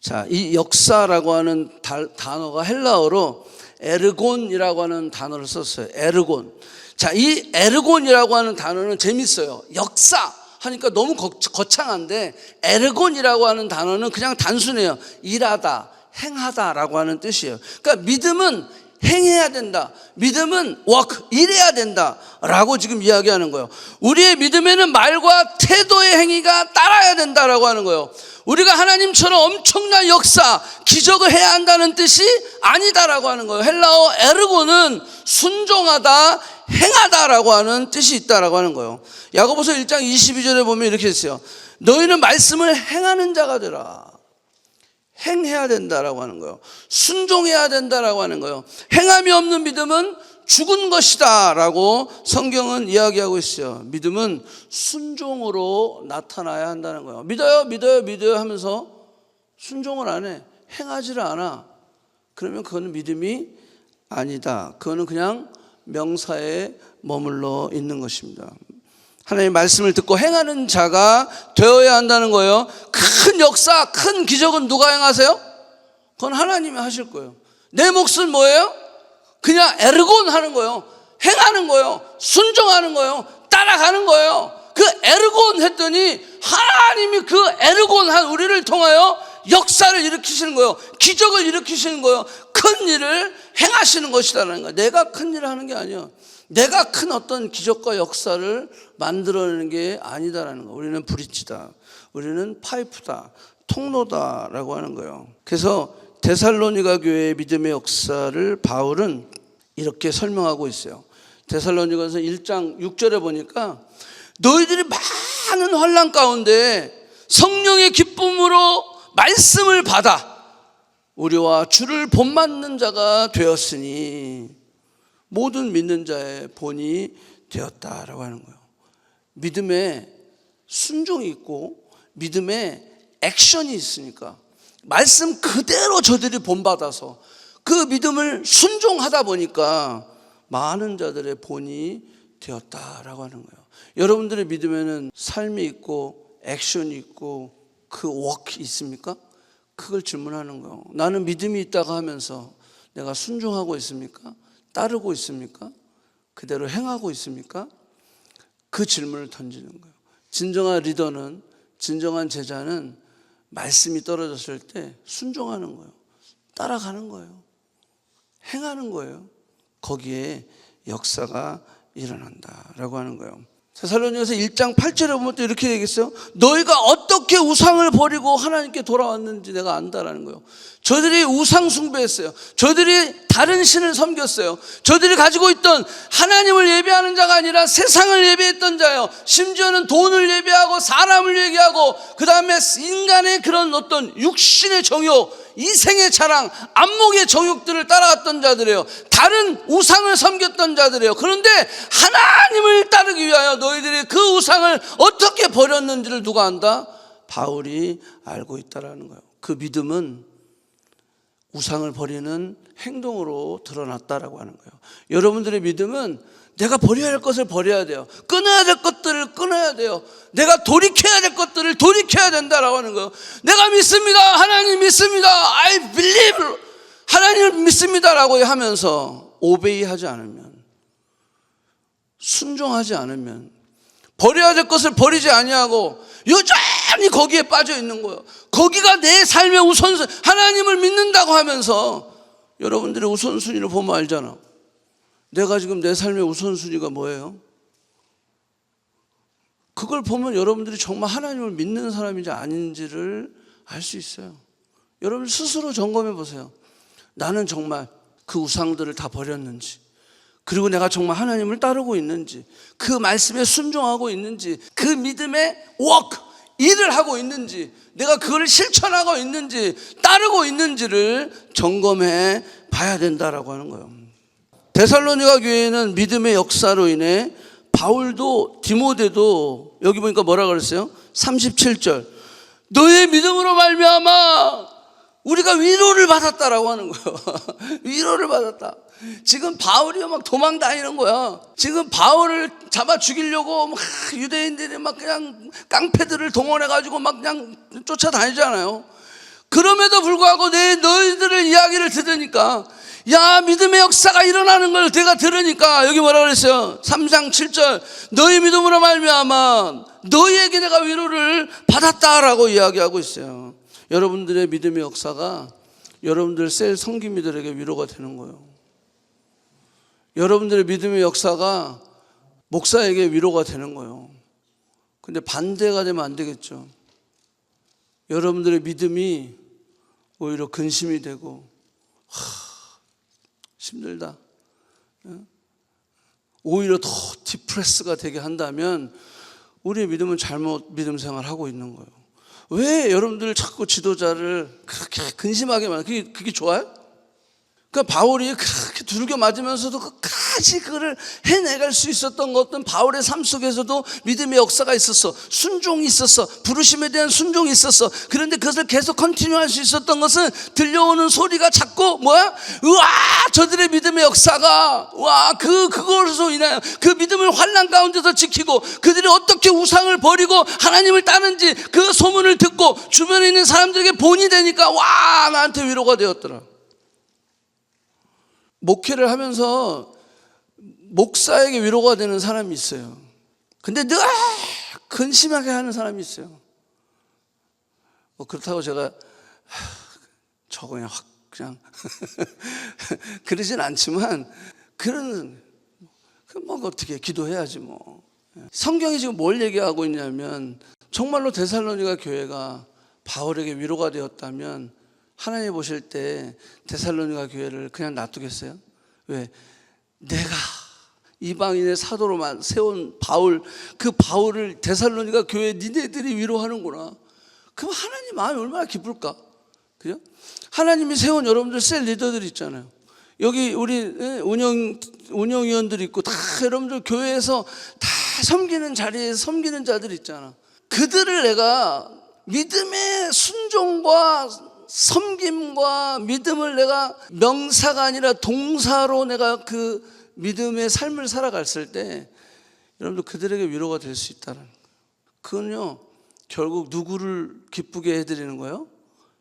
자, 이 역사라고 하는 단어가 헬라어로 에르곤이라고 하는 단어를 썼어요. 에르곤. 자, 이 에르곤이라고 하는 단어는 재밌어요. 역사 하니까 너무 거창한데 에르곤이라고 하는 단어는 그냥 단순해요. 일하다, 행하다라고 하는 뜻이에요. 그러니까 믿음은 행해야 된다. 믿음은 일해야 된다라고 지금 이야기하는 거예요. 우리의 믿음에는 말과 태도의 행위가 따라야 된다라고 하는 거예요. 우리가 하나님처럼 엄청난 역사, 기적을 해야 한다는 뜻이 아니다라고 하는 거예요. 헬라어 에르고는 순종하다, 행하다라고 하는 뜻이 있다라고 하는 거예요. 야고보서 1장 22절에 보면 이렇게 했어요. 너희는 말씀을 행하는 자가 되라. 행해야 된다라고 하는 거예요. 순종해야 된다라고 하는 거예요. 행함이 없는 믿음은 죽은 것이다 라고 성경은 이야기하고 있어요. 믿음은 순종으로 나타나야 한다는 거예요. 믿어요 하면서 순종을 안 해, 행하지를 않아. 그러면 그거는 믿음이 아니다. 그거는 그냥 명사에 머물러 있는 것입니다. 하나님의 말씀을 듣고 행하는 자가 되어야 한다는 거예요. 큰 역사, 큰 기적은 누가 행하세요? 그건 하나님이 하실 거예요. 내 몫은 뭐예요? 그냥 에르곤 하는 거예요. 행하는 거예요. 순종하는 거예요. 따라가는 거예요. 그 에르곤 했더니 하나님이 그 에르곤 한 우리를 통하여 역사를 일으키시는 거예요. 기적을 일으키시는 거예요. 큰 일을 행하시는 것이라는 거예요. 내가 큰 일을 하는 게 아니에요. 내가 큰 어떤 기적과 역사를 만들어내는 게 아니다라는 거예요. 우리는 브릿지다. 우리는 파이프다. 통로다라고 하는 거예요. 그래서 데살로니가 교회의 믿음의 역사를 바울은 이렇게 설명하고 있어요. 데살로니가서 1장 6절에 보니까 너희들이 많은 환난 가운데 성령의 기쁨으로 말씀을 받아 우리와 주를 본받는 자가 되었으니 모든 믿는 자의 본이 되었다라고 하는 거예요. 믿음에 순종이 있고 믿음에 액션이 있으니까 말씀 그대로 저들이 본받아서 그 믿음을 순종하다 보니까 많은 자들의 본이 되었다라고 하는 거예요. 여러분들의 믿음에는 삶이 있고 액션이 있고 그 워크 있습니까? 그걸 질문하는 거예요. 나는 믿음이 있다고 하면서 내가 순종하고 있습니까? 따르고 있습니까? 그대로 행하고 있습니까? 그 질문을 던지는 거예요. 진정한 리더는, 진정한 제자는 말씀이 떨어졌을 때 순종하는 거예요. 따라가는 거예요. 행하는 거예요. 거기에 역사가 일어난다라고 하는 거예요. 데살로니가서 1장 8절에 보면 또 이렇게 얘기했어요. 너희가 어떻게 우상을 버리고 하나님께 돌아왔는지 내가 안다라는 거예요. 저들이 우상 숭배했어요. 저들이 다른 신을 섬겼어요. 저들이 가지고 있던 하나님을 예배하는 자가 아니라 세상을 예배했던 자예요. 심지어는 돈을 예배하고 사람을 예배하고 그 다음에 인간의 그런 어떤 육신의 정욕, 이생의 자랑, 안목의 정욕들을 따라갔던 자들이에요. 다른 우상을 섬겼던 자들이에요. 그런데 하나님을 따르기 위하여 너희들이 그 우상을 어떻게 버렸는지를 누가 안다? 바울이 알고 있다라는 거예요. 그 믿음은 우상을 버리는 행동으로 드러났다라고 하는 거예요. 여러분들의 믿음은 내가 버려야 할 것을 버려야 돼요. 끊어야 될 것들을 끊어야 돼요. 내가 돌이켜야 될 것들을 돌이켜야 된다라고 하는 거예요. 내가 믿습니다. 하나님 믿습니다. I believe. 하나님을 믿습니다라고 하면서 오베이하지 않으면, 순종하지 않으면, 버려야 될 것을 버리지 아니하고 여전히 거기에 빠져 있는 거예요. 거기가 내 삶의 우선순위, 하나님을 믿는다고 하면서 여러분들의 우선순위를 보면 알잖아. 내가 지금 내 삶의 우선순위가 뭐예요? 그걸 보면 여러분들이 정말 하나님을 믿는 사람인지 아닌지를 알 수 있어요. 여러분 스스로 점검해 보세요. 나는 정말 그 우상들을 다 버렸는지, 그리고 내가 정말 하나님을 따르고 있는지, 그 말씀에 순종하고 있는지, 그 믿음의 워크, 일을 하고 있는지, 내가 그걸 실천하고 있는지, 따르고 있는지를 점검해 봐야 된다라고 하는 거예요. 데살로니가 교회는 믿음의 역사로 인해 바울도 디모데도 여기 보니까 뭐라 그랬어요? 37절, 너의 믿음으로 말미암아 우리가 위로를 받았다라고 하는 거예요. 위로를 받았다. 지금 바울이 막 도망 다니는 거야. 지금 바울을 잡아 죽이려고 막 유대인들이 막 그냥 깡패들을 동원해가지고 막 그냥 쫓아다니잖아요. 그럼에도 불구하고 너희들의 이야기를 들으니까, 야, 믿음의 역사가 일어나는 걸 내가 들으니까, 여기 뭐라 그랬어요? 3장 7절, 너희 믿음으로 말미암아 너희에게 내가 위로를 받았다라고 이야기하고 있어요. 여러분들의 믿음의 역사가 여러분들 셀 성기미들에게 위로가 되는 거예요. 여러분들의 믿음의 역사가 목사에게 위로가 되는 거예요. 근데 반대가 되면 안 되겠죠. 여러분들의 믿음이 오히려 근심이 되고, 힘들다, 오히려 더 디프레스가 되게 한다면 우리의 믿음은 잘못 믿음 생활하고 있는 거예요. 왜 여러분들 자꾸 지도자를 그렇게 근심하게 만들어요? 그게 좋아요? 그러니까 바울이 그렇게 두들겨 맞으면서도 끝까지 그걸 해내갈 수 있었던 것은 바울의 삶 속에서도 믿음의 역사가 있었어. 순종이 있었어. 부르심에 대한 순종이 있었어. 그런데 그것을 계속 컨티뉴할 수 있었던 것은 들려오는 소리가 자꾸 뭐야? 우와, 저들의 믿음의 역사가, 와, 그것으로 인하여 그 믿음을 환난 가운데서 지키고 그들이 어떻게 우상을 버리고 하나님을 따는지 그 소문을 듣고 주변에 있는 사람들에게 본이 되니까, 와, 나한테 위로가 되었더라. 목회를 하면서 목사에게 위로가 되는 사람이 있어요. 근데 늘 근심하게 하는 사람이 있어요. 그렇다고 제가 저거 그냥 그러진 않지만, 뭐 어떻게 기도해야지 뭐. 성경이 지금 뭘 얘기하고 있냐면, 정말로 데살로니가 교회가 바울에게 위로가 되었다면 하나님 보실 때 데살로니가 교회를 그냥 놔두겠어요? 왜? 내가 이방인의 사도로만 세운 바울, 그 바울을 데살로니가 교회 니네들이 위로하는구나. 그럼 하나님 마음이 얼마나 기쁠까? 그죠? 하나님이 세운 여러분들 셀 리더들 있잖아요. 여기 우리 운영위원들 있고, 다 여러분들 교회에서 다 섬기는 자리에 섬기는 자들 있잖아. 그들을 내가 믿음의 순종과 섬김과 믿음을 내가 명사가 아니라 동사로 내가 그 믿음의 삶을 살아갔을 때 여러분들 그들에게 위로가 될 수 있다는 거예요. 그건요, 결국 누구를 기쁘게 해드리는 거예요?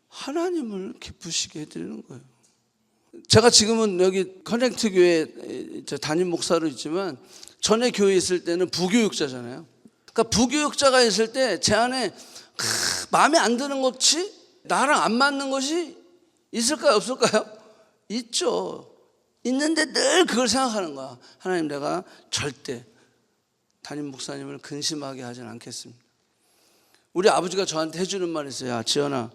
하나님을 기쁘시게 해드리는 거예요. 제가 지금은 여기 커넥트 교회 담임 목사로 있지만, 전에 교회에 있을 때는 부교육자잖아요. 그러니까 부교육자가 있을 때 제 안에 마음에 안 드는 것이, 나랑 안 맞는 것이 있을까요? 없을까요? 있죠. 있는데 늘 그걸 생각하는 거야. 하나님, 내가 절대 담임 목사님을 근심하게 하진 않겠습니다. 우리 아버지가 저한테 해주는 말이 있어요. 야, 지연아,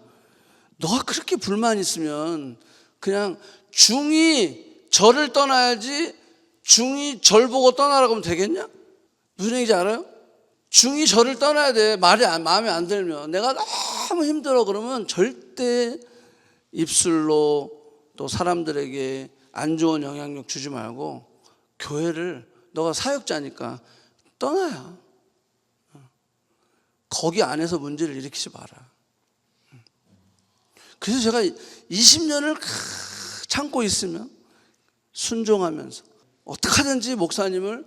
너가 그렇게 불만 있으면 그냥 중이 절을 떠나야지 중이 절 보고 떠나라고 하면 되겠냐? 무슨 얘기인지 알아요? 중이 저를 떠나야 돼. 마음에 안 들면. 내가 너무 힘들어 그러면 절대 입술로 또 사람들에게 안 좋은 영향력 주지 말고, 교회를 너가 사역자니까 떠나야. 거기 안에서 문제를 일으키지 마라. 그래서 제가 20년을 참고 있으면 순종하면서 어떻게 하든지 목사님을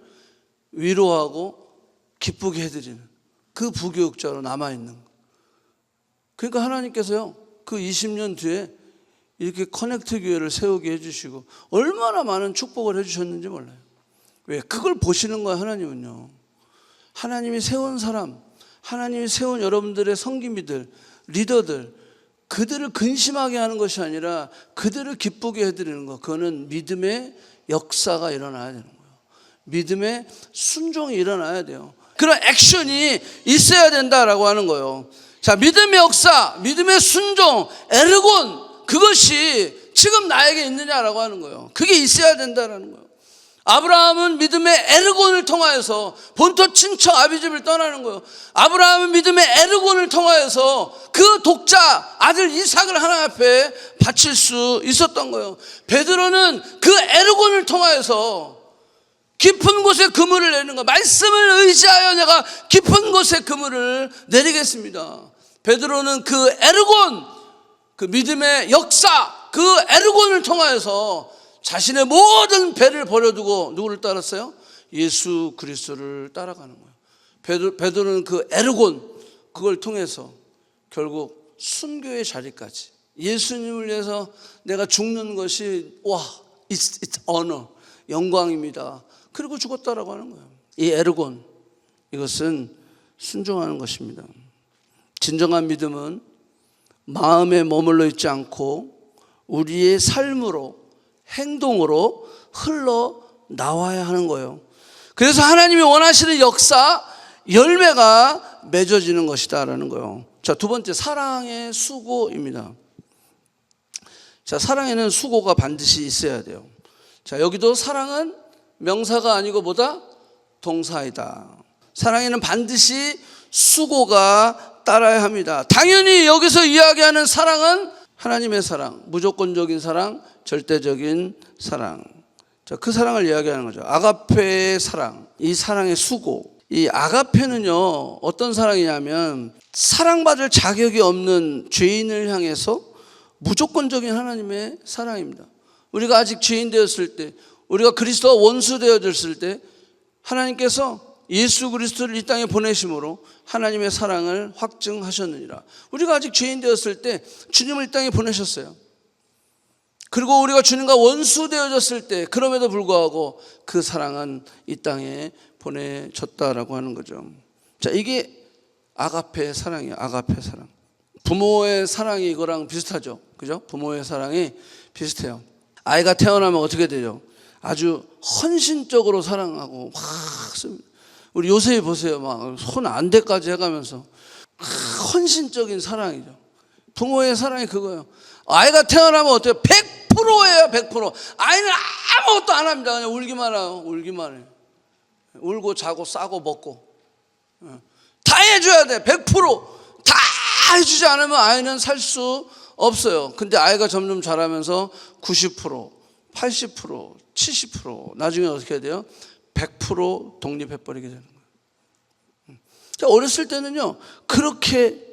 위로하고 기쁘게 해드리는 그 부교육자로 남아있는 거. 그러니까 하나님께서요, 그 20년 뒤에 이렇게 커넥트 교회를 세우게 해주시고 얼마나 많은 축복을 해주셨는지 몰라요. 왜? 그걸 보시는 거야, 하나님은요. 하나님이 세운 사람, 하나님이 세운 여러분들의 성기미들, 리더들, 그들을 근심하게 하는 것이 아니라 그들을 기쁘게 해드리는 거. 그거는 믿음의 역사가 일어나야 되는 거예요. 믿음의 순종이 일어나야 돼요. 그런 액션이 있어야 된다라고 하는 거예요. 자, 믿음의 역사, 믿음의 순종, 에르곤, 그것이 지금 나에게 있느냐라고 하는 거예요. 그게 있어야 된다라는 거예요. 아브라함은 믿음의 에르곤을 통하여서 본토 친척 아비집을 떠나는 거예요. 아브라함은 믿음의 에르곤을 통하여서 그 독자 아들 이삭을 하나님 앞에 바칠 수 있었던 거예요. 베드로는 그 에르곤을 통하여서 깊은 곳에 그물을 내는 거, 말씀을 의지하여 내가 깊은 곳에 그물을 내리겠습니다. 베드로는 그 에르곤, 그 믿음의 역사, 그 에르곤을 통하여서 자신의 모든 배를 버려두고 누구를 따랐어요? 예수 그리스도를 따라가는 거예요. 베드로는 그 에르곤, 그걸 통해서 결국 순교의 자리까지, 예수님을 위해서 내가 죽는 것이 it's honor, 영광입니다. 그리고 죽었다라고 하는 거예요. 이 에르곤, 이것은 순종하는 것입니다. 진정한 믿음은 마음에 머물러 있지 않고 우리의 삶으로, 행동으로 흘러나와야 하는 거예요. 그래서 하나님이 원하시는 역사, 열매가 맺어지는 것이다라는 거예요. 자, 두 번째, 사랑의 수고입니다. 자, 사랑에는 수고가 반드시 있어야 돼요. 자, 여기도 사랑은 명사가 아니고 뭐다? 동사이다. 사랑에는 반드시 수고가 따라야 합니다. 당연히 여기서 이야기하는 사랑은 하나님의 사랑, 무조건적인 사랑, 절대적인 사랑. 자, 그 사랑을 이야기하는 거죠. 아가페의 사랑, 이 사랑의 수고. 이 아가페는요, 어떤 사랑이냐면 사랑받을 자격이 없는 죄인을 향해서 무조건적인 하나님의 사랑입니다. 우리가 아직 죄인 되었을 때, 우리가 그리스도와 원수 되어졌을 때 하나님께서 예수 그리스도를 이 땅에 보내심으로 하나님의 사랑을 확증하셨느니라. 우리가 아직 죄인 되었을 때 주님을 이 땅에 보내셨어요. 그리고 우리가 주님과 원수 되어졌을 때 그럼에도 불구하고 그 사랑은 이 땅에 보내졌다라고 하는 거죠. 자, 이게 아가페 사랑이에요. 아가페 사랑. 부모의 사랑이 이거랑 비슷하죠. 그죠? 부모의 사랑이 비슷해요. 아이가 태어나면 어떻게 되죠? 아주 헌신적으로 사랑하고 막 씁니다. 우리 요셉이 보세요. 막 손 안 대까지 해가면서 헌신적인 사랑이죠. 부모의 사랑이 그거예요. 아이가 태어나면 어때요? 100%예요. 100%. 아이는 아무것도 안 합니다. 그냥 울기만 해요. 울기만 해요. 울고 자고 싸고 먹고 다 해줘야 돼. 100%다 해주지 않으면 아이는 살 수 없어요. 근데 아이가 점점 자라면서 90%, 80%, 70% 나중에 어떻게 해야 돼요? 100% 독립해버리게 되는 거예요. 어렸을 때는요, 그렇게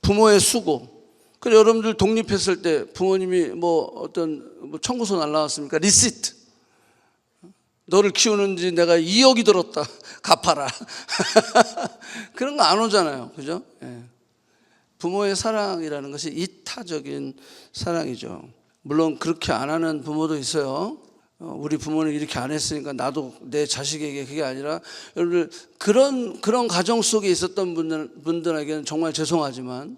부모의 수고. 그래, 여러분들 독립했을 때 부모님이 어떤 청구서 날라왔습니까? 리시트. 너를 키우는지 내가 2억이 들었다. 갚아라. 그런 거 안 오잖아요. 그죠? 예. 부모의 사랑이라는 것이 이타적인 사랑이죠. 물론 그렇게 안 하는 부모도 있어요. 우리 부모는 이렇게 안 했으니까 나도 내 자식에게, 그게 아니라 여러분들 그런 가정 속에 있었던 분들에게는 정말 죄송하지만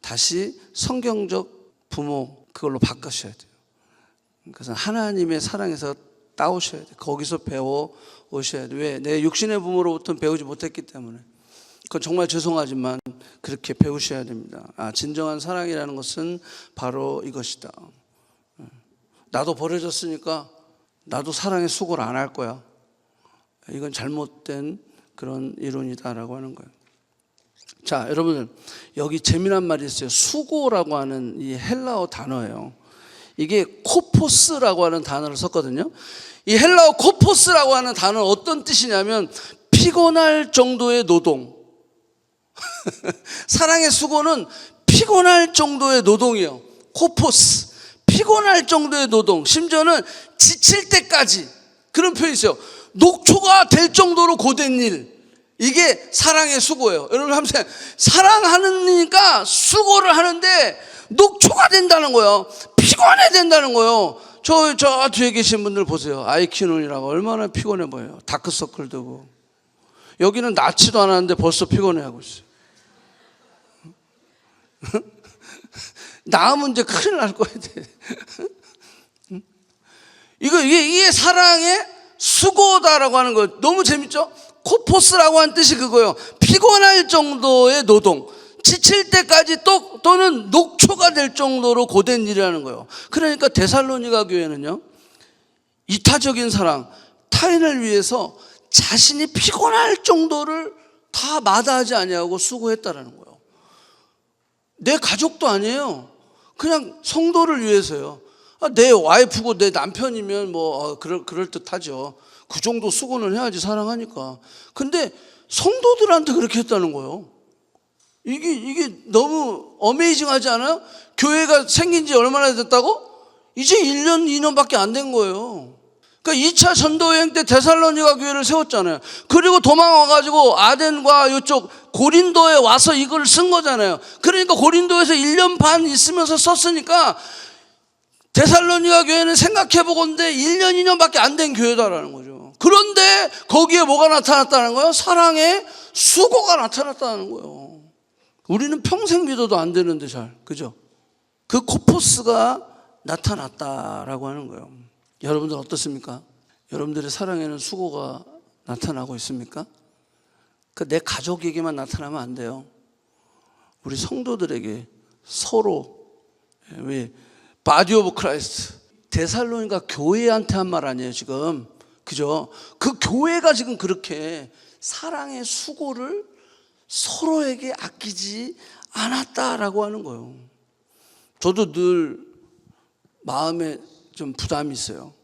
다시 성경적 부모 그걸로 바꾸셔야 돼요. 그래서 하나님의 사랑에서 따오셔야 돼요. 거기서 배워 오셔야 돼요. 왜? 내 육신의 부모로부터는 배우지 못했기 때문에. 그건 정말 죄송하지만 그렇게 배우셔야 됩니다. 진정한 사랑이라는 것은 바로 이것이다. 나도 버려졌으니까 나도 사랑의 수고를 안 할 거야. 이건 잘못된 그런 이론이다라고 하는 거예요. 자, 여러분, 여기 재미난 말이 있어요. 수고라고 하는 이 헬라어 단어예요. 이게 코포스라고 하는 단어를 썼거든요. 이 헬라어 코포스라고 하는 단어는 어떤 뜻이냐면 피곤할 정도의 노동. 사랑의 수고는 피곤할 정도의 노동이에요. 코포스, 피곤할 정도의 노동. 심지어는 지칠 때까지, 그런 표현이 있어요. 녹초가 될 정도로 고된 일, 이게 사랑의 수고예요. 여러분 한번 사랑하니까 수고를 하는데 녹초가 된다는 거예요. 피곤해 된다는 거예요. 저 뒤에 계신 분들 보세요. 아이 키우느라고 얼마나 피곤해 보여요. 다크서클 되고. 여기는 낳지도 않았는데 벌써 피곤해하고 있어요. 낳으면 이제 큰일 날 거야. 이게 사랑의 수고다라고 하는 거 너무 재밌죠? 코포스라고 하는 뜻이 그거예요. 피곤할 정도의 노동, 지칠 때까지 또는 녹초가 될 정도로 고된 일이라는 거예요. 그러니까 데살로니가 교회는요, 이타적인 사랑, 타인을 위해서 자신이 피곤할 정도를 다 마다하지 아니하고 수고했다라는 거예요. 내 가족도 아니에요. 그냥 성도를 위해서요. 내 와이프고 내 남편이면 그럴 듯하죠. 그 정도 수고는 해야지, 사랑하니까. 근데 성도들한테 그렇게 했다는 거예요. 이게 너무 어메이징하지 않아요? 교회가 생긴 지 얼마나 됐다고? 이제 1년, 2년밖에 안 된 거예요. 그러니까 2차 전도여행 때 데살로니가 교회를 세웠잖아요. 그리고 도망와가지고 아덴과 이쪽 고린도에 와서 이걸 쓴 거잖아요. 그러니까 고린도에서 1년 반 있으면서 썼으니까 데살로니가 교회는 생각해보건대 1년, 2년밖에 안 된 교회다라는 거죠. 그런데 거기에 뭐가 나타났다는 거예요? 사랑의 수고가 나타났다는 거예요. 우리는 평생 믿어도 안 되는데 그죠? 그 코포스가 나타났다라고 하는 거예요. 여러분들 어떻습니까? 여러분들의 사랑에는 수고가 나타나고 있습니까? 내 가족에게만 나타나면 안 돼요. 우리 성도들에게 서로, 왜 바디 오브 크라이스트, 데살로니가 교회한테 한 말 아니에요 지금, 그죠? 그 교회가 지금 그렇게 사랑의 수고를 서로에게 아끼지 않았다라고 하는 거예요. 저도 늘 마음에 좀 부담이 있어요.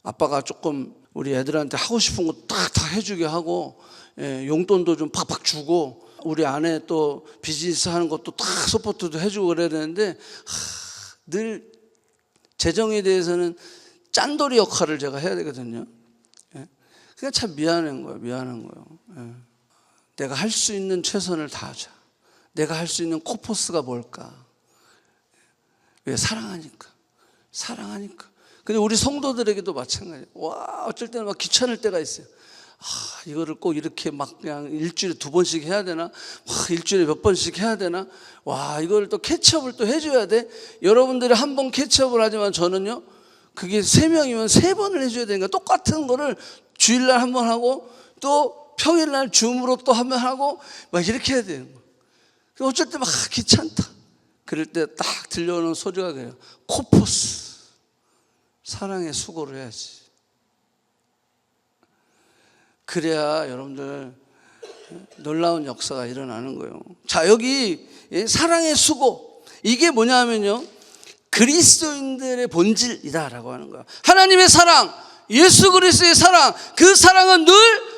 아빠가 조금 우리 애들한테 하고 싶은 거 다 해주게 하고, 용돈도 좀 팍팍 주고, 우리 아내 또 비즈니스 하는 것도 다 서포트도 해주고 그래야 되는데, 늘 재정에 대해서는 짠돌이 역할을 제가 해야 되거든요. 그러니까 참 미안한 거예요. 내가 할 수 있는 최선을 다하자. 내가 할 수 있는 코포스가 뭘까? 왜? 사랑하니까. 근데 우리 성도들에게도 마찬가지예요. 어쩔 때는 막 귀찮을 때가 있어요. 이거를 꼭 이렇게 막 그냥 일주일에 2번씩 해야 되나? 일주일에 몇 번씩 해야 되나? 이거를 또 캐치업을 또 해줘야 돼? 여러분들이 한 번 캐치업을 하지만 저는요, 그게 3명이면 3번을 해줘야 되니까 똑같은 거를 주일날 한 번 하고 또 평일날 줌으로 또 한 번 하고 막 이렇게 해야 되는 거예요. 어쩔 때 막 귀찮다. 그럴 때 딱 들려오는 소리가 그래요. 코포스. 사랑의 수고를 해야지. 그래야 여러분들 놀라운 역사가 일어나는 거예요. 자, 여기 사랑의 수고, 이게 뭐냐면요, 그리스도인들의 본질이다라고 하는 거예요. 하나님의 사랑, 예수 그리스도의 사랑, 그 사랑은 늘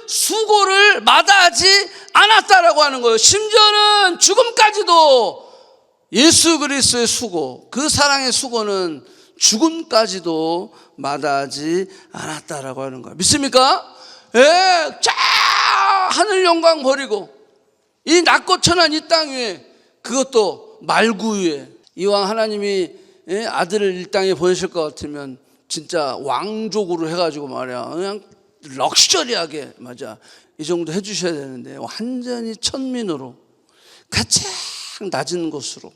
수고를 마다하지 않았다라고 하는 거예요. 심지어는 죽음까지도 예수 그리스도의 수고, 그 사랑의 수고는 죽음까지도 마다하지 않았다라고 하는 거예요. 믿습니까? 쫙 하늘 영광 버리고 이 낮고 천한 이 땅 위에, 그것도 말구 위에, 이왕 하나님이 아들을 이 땅에 보내실 것 같으면 진짜 왕족으로 해가지고 말이야, 그냥 럭셔리하게, 맞아, 이 정도 해주셔야 되는데 완전히 천민으로 가장 낮은 곳으로,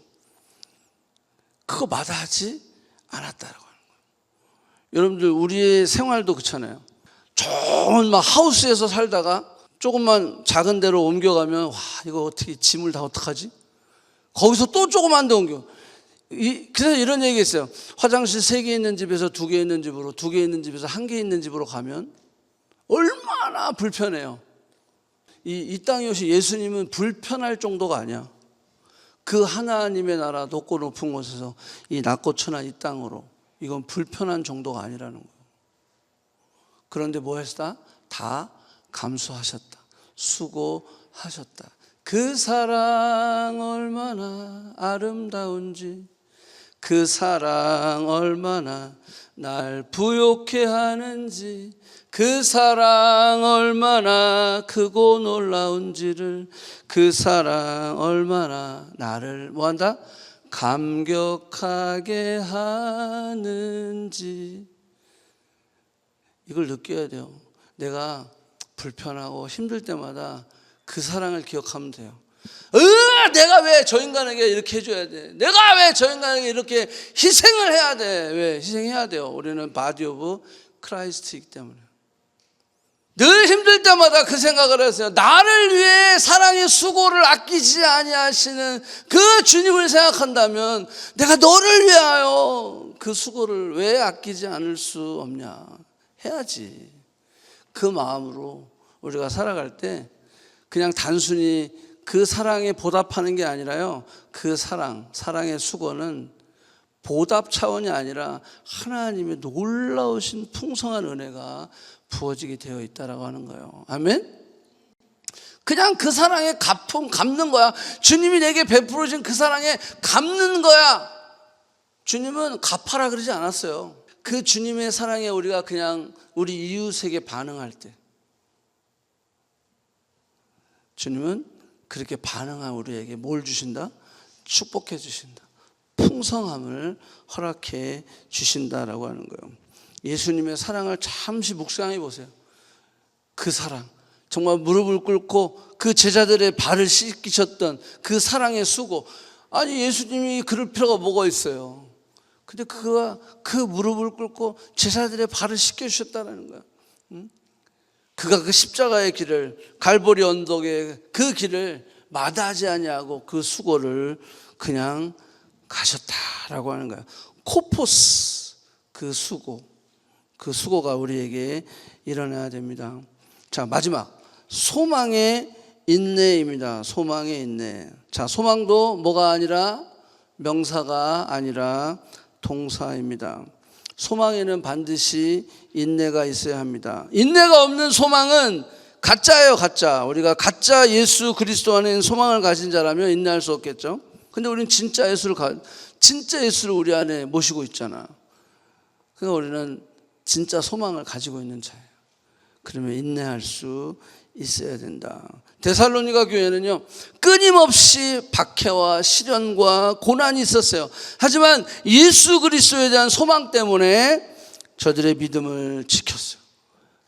그거 마다하지 않았다라고 하는 거예요. 여러분들 우리의 생활도 그렇잖아요. 좋은 막 하우스에서 살다가 조금만 작은 데로 옮겨가면 이거 어떻게, 짐을 다 어떡하지? 거기서 또 조그만 데 옮겨. 그래서 이런 얘기 있어요. 화장실 3개 있는 집에서 2개 있는 집으로, 2개 있는 집에서 1개 있는 집으로 가면 얼마나 불편해요. 이 땅에 오신 예수님은 불편할 정도가 아니야. 그 하나님의 나라 높고 높은 곳에서 이 낮고 천한 이 땅으로, 이건 불편한 정도가 아니라는 거예요. 그런데 뭐 했다? 다 감수하셨다. 수고하셨다. 그 사랑 얼마나 아름다운지, 그 사랑 얼마나 날 부욕해 하는지, 그 사랑 얼마나 크고 놀라운지를, 그 사랑 얼마나 나를 뭐한다? 감격하게 하는지. 이걸 느껴야 돼요. 내가 불편하고 힘들 때마다 그 사랑을 기억하면 돼요. 내가 왜 저 인간에게 이렇게 해줘야 돼? 내가 왜 저 인간에게 이렇게 희생을 해야 돼? 왜 희생해야 돼요? 우리는 바디 오브 크라이스트이기 때문에. 늘 힘들 때마다 그 생각을 했어요. 나를 위해 사랑의 수고를 아끼지 아니하시는 그 주님을 생각한다면 내가 너를 위하여 그 수고를 왜 아끼지 않을 수 없냐? 해야지. 그 마음으로 우리가 살아갈 때 그냥 단순히 그 사랑에 보답하는 게 아니라요, 그 사랑의 수고는 보답 차원이 아니라 하나님의 놀라우신 풍성한 은혜가 부어지게 되어 있다라고 하는 거예요. 아멘? 그냥 그 사랑에 갚는 거야. 주님이 내게 베풀어진 그 사랑에 갚는 거야. 주님은 갚아라 그러지 않았어요. 그 주님의 사랑에 우리가 그냥 우리 이웃에게 반응할 때 주님은 그렇게 반응한 우리에게 뭘 주신다? 축복해 주신다. 풍성함을 허락해 주신다라고 하는 거예요. 예수님의 사랑을 잠시 묵상해 보세요. 그 사랑, 정말 무릎을 꿇고 그 제자들의 발을 씻기셨던 그 사랑의 수고. 아니, 예수님이 그럴 필요가 뭐가 있어요? 근데 그가 그 무릎을 꿇고 제자들의 발을 씻겨주셨다는 거야. 그가 그 십자가의 길을, 갈보리 언덕의 그 길을 마다하지 아니하고 그 수고를 그냥 가셨다라고 하는 거야. 코포스, 그 수고가 우리에게 일어나야 됩니다. 자, 마지막 소망의 인내입니다. 소망의 인내. 자, 소망도 뭐가 아니라 명사가 아니라 동사입니다. 소망에는 반드시 인내가 있어야 합니다. 인내가 없는 소망은 가짜예요, 가짜. 우리가 가짜 예수 그리스도 안에 소망을 가진 자라면 인내할 수 없겠죠. 근데 우리는 진짜 예수를 우리 안에 모시고 있잖아. 그러니까 우리는 진짜 소망을 가지고 있는 자예요. 그러면 인내할 수 있어야 된다. 데살로니가 교회는요, 끊임없이 박해와 시련과 고난이 있었어요. 하지만 예수 그리스도에 대한 소망 때문에 저들의 믿음을 지켰어요.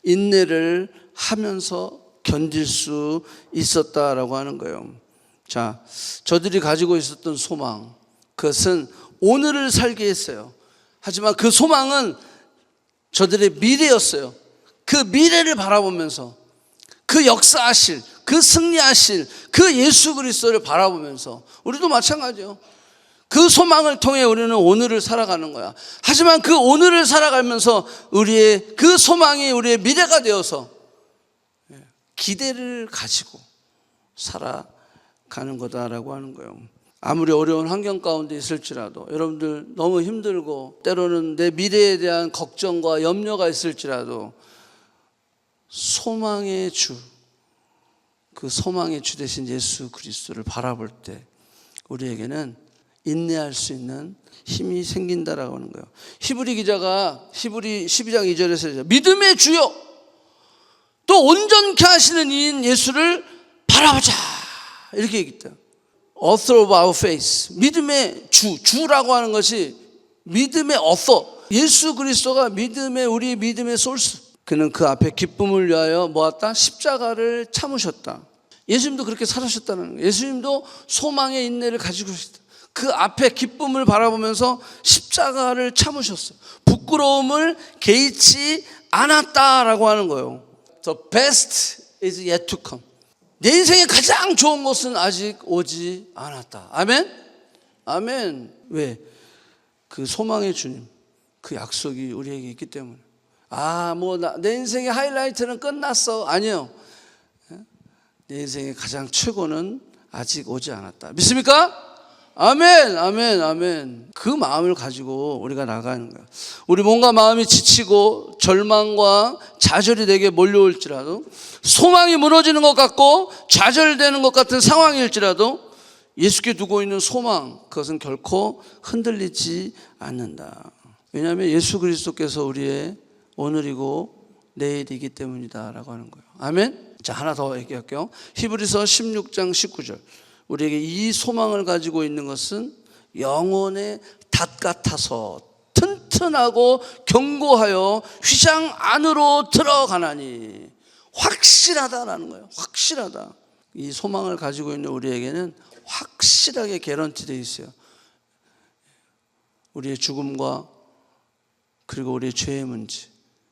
인내를 하면서 견딜 수 있었다라고 하는 거예요. 자, 저들이 가지고 있었던 소망, 그것은 오늘을 살게 했어요. 하지만 그 소망은 저들의 미래였어요. 그 미래를 바라보면서, 그 역사하실, 그 승리하실 그 예수 그리스도를 바라보면서, 우리도 마찬가지예요. 그 소망을 통해 우리는 오늘을 살아가는 거야. 하지만 그 오늘을 살아가면서 우리의 그 소망이 우리의 미래가 되어서 기대를 가지고 살아가는 거다라고 하는 거예요. 아무리 어려운 환경 가운데 있을지라도, 여러분들 너무 힘들고 때로는 내 미래에 대한 걱정과 염려가 있을지라도, 소망의 주, 그 소망의 주 되신 예수 그리스도를 바라볼 때 우리에게는 인내할 수 있는 힘이 생긴다라고 하는 거예요. 히브리 기자가 히브리 12장 2절에서 믿음의 주요 또 온전케 하시는 이인 예수를 바라보자, 이렇게 얘기했다. Author of our faith, 믿음의 주라고 하는 것이 믿음의 author, 예수 그리스도가 우리 믿음의 소스. 그는 그 앞에 기쁨을 위하여 모았다? 십자가를 참으셨다. 예수님도 그렇게 살으셨다는 거예요. 예수님도 소망의 인내를 가지고 계셨다. 그 앞에 기쁨을 바라보면서 십자가를 참으셨어요. 부끄러움을 개의치 않았다라고 하는 거예요. The best is yet to come. 내 인생에 가장 좋은 것은 아직 오지 않았다. 아멘? 아멘. 왜? 그 소망의 주님, 그 약속이 우리에게 있기 때문에. 내 인생의 하이라이트는 끝났어. 아니요. 내 인생의 가장 최고는 아직 오지 않았다. 믿습니까? 아멘, 아멘, 아멘. 그 마음을 가지고 우리가 나가는 거야. 우리 몸과 마음이 지치고 절망과 좌절이 내게 몰려올지라도, 소망이 무너지는 것 같고 좌절되는 것 같은 상황일지라도 예수께 두고 있는 소망, 그것은 결코 흔들리지 않는다. 왜냐하면 예수 그리스도께서 우리의 오늘이고 내일이기 때문이다라고 하는 거예요. 아멘. 자, 하나 더 얘기할게요. 히브리서 16장 19절. 우리에게 이 소망을 가지고 있는 것은 영혼의 닷 같아서 튼튼하고 견고하여 휘장 안으로 들어가나니. 확실하다라는 거예요. 확실하다. 이 소망을 가지고 있는 우리에게는 확실하게 개런티되어 있어요. 우리의 죽음과 그리고 우리의 죄의 문제,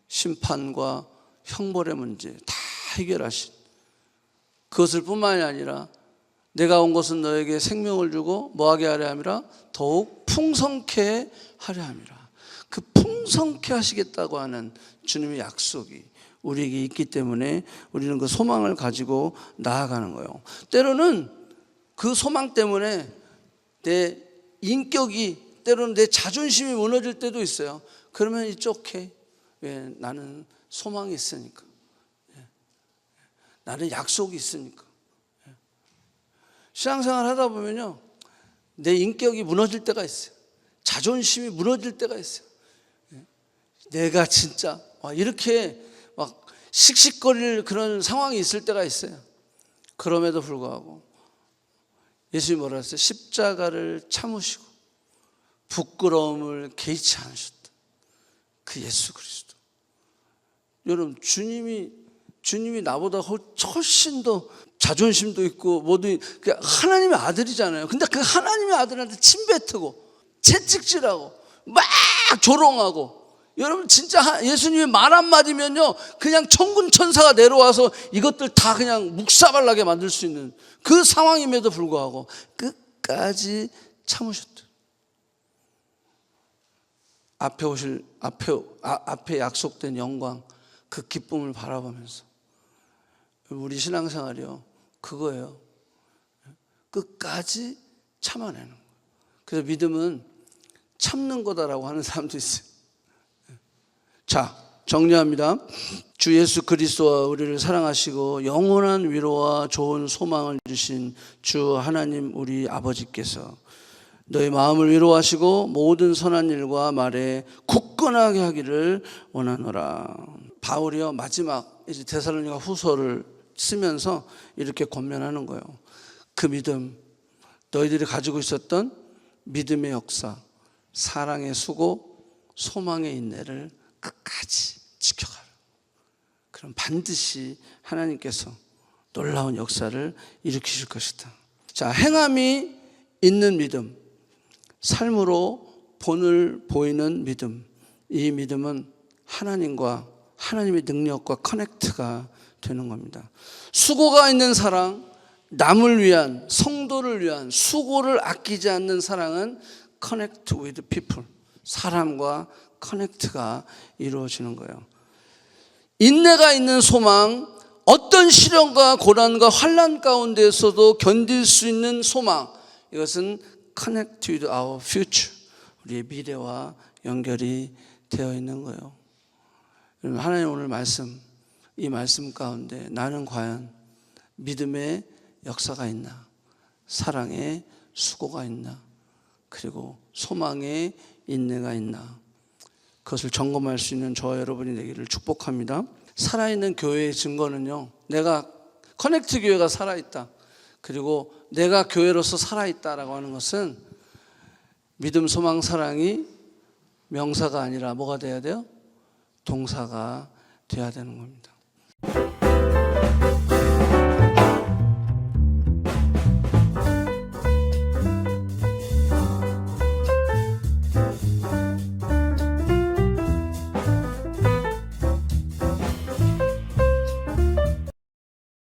심판과 형벌의 문제 다 해결하신, 그것을 뿐만이 아니라 내가 온 것은 너에게 생명을 주고 뭐하게 하려 함이라? 더욱 풍성케 하려 함이라. 그 풍성케 하시겠다고 하는 주님의 약속이 우리에게 있기 때문에 우리는 그 소망을 가지고 나아가는 거예요. 때로는 그 소망 때문에 내 인격이, 때로는 내 자존심이 무너질 때도 있어요. 그러면 it's okay. 왜? 나는 소망이 있으니까. 나는 약속이 있으니까. 신앙생활 하다 보면요, 내 인격이 무너질 때가 있어요. 자존심이 무너질 때가 있어요. 내가 진짜 이렇게 막 씩씩거릴 그런 상황이 있을 때가 있어요. 그럼에도 불구하고 예수님이 뭐라 했어요? 십자가를 참으시고 부끄러움을 개의치 않으셨다. 그 예수 그리스도. 여러분, 주님이 나보다 훨씬 더 자존심도 있고 모두 하나님의 아들이잖아요. 근데 그 하나님의 아들한테 침뱉고 채찍질하고 막 조롱하고, 여러분 진짜 예수님이 말 한마디면요 그냥 천군 천사가 내려와서 이것들 다 그냥 묵사발나게 만들 수 있는 그 상황임에도 불구하고 끝까지 참으셨다. 앞에 약속된 영광, 그 기쁨을 바라보면서. 우리 신앙생활이요 그거예요. 끝까지 참아내는 거예요. 그래서 믿음은 참는 거다라고 하는 사람도 있어요. 자, 정리합니다. 주 예수 그리스도와 우리를 사랑하시고 영원한 위로와 좋은 소망을 주신 주 하나님 우리 아버지께서 너희 마음을 위로하시고 모든 선한 일과 말에 굳건하게 하기를 원하노라. 바울이요 마지막 이제 데살로니가 후서를 쓰면서 이렇게 권면하는 거예요. 그 믿음, 너희들이 가지고 있었던 믿음의 역사, 사랑의 수고, 소망의 인내를 끝까지 지켜가라. 그럼 반드시 하나님께서 놀라운 역사를 일으키실 것이다. 자, 행함이 있는 믿음, 삶으로 본을 보이는 믿음. 이 믿음은 하나님과 하나님의 능력과 커넥트가 되는 겁니다. 수고가 있는 사랑, 남을 위한, 성도를 위한 수고를 아끼지 않는 사랑은 connect with people, 사람과 커넥트가 이루어지는 거예요. 인내가 있는 소망, 어떤 시련과 고난과 환난 가운데서도 견딜 수 있는 소망, 이것은 connect with our future, 우리의 미래와 연결이 되어 있는 거예요. 하나님 오늘 말씀, 이 말씀 가운데 나는 과연 믿음의 역사가 있나, 사랑의 수고가 있나, 그리고 소망의 인내가 있나, 그것을 점검할 수 있는 저와 여러분이 되기를 축복합니다. 살아있는 교회의 증거는요, 내가 커넥트 교회가 살아있다, 그리고 내가 교회로서 살아있다라고 하는 것은 믿음, 소망, 사랑이 명사가 아니라 뭐가 돼야 돼요? 동사가 돼야 되는 겁니다.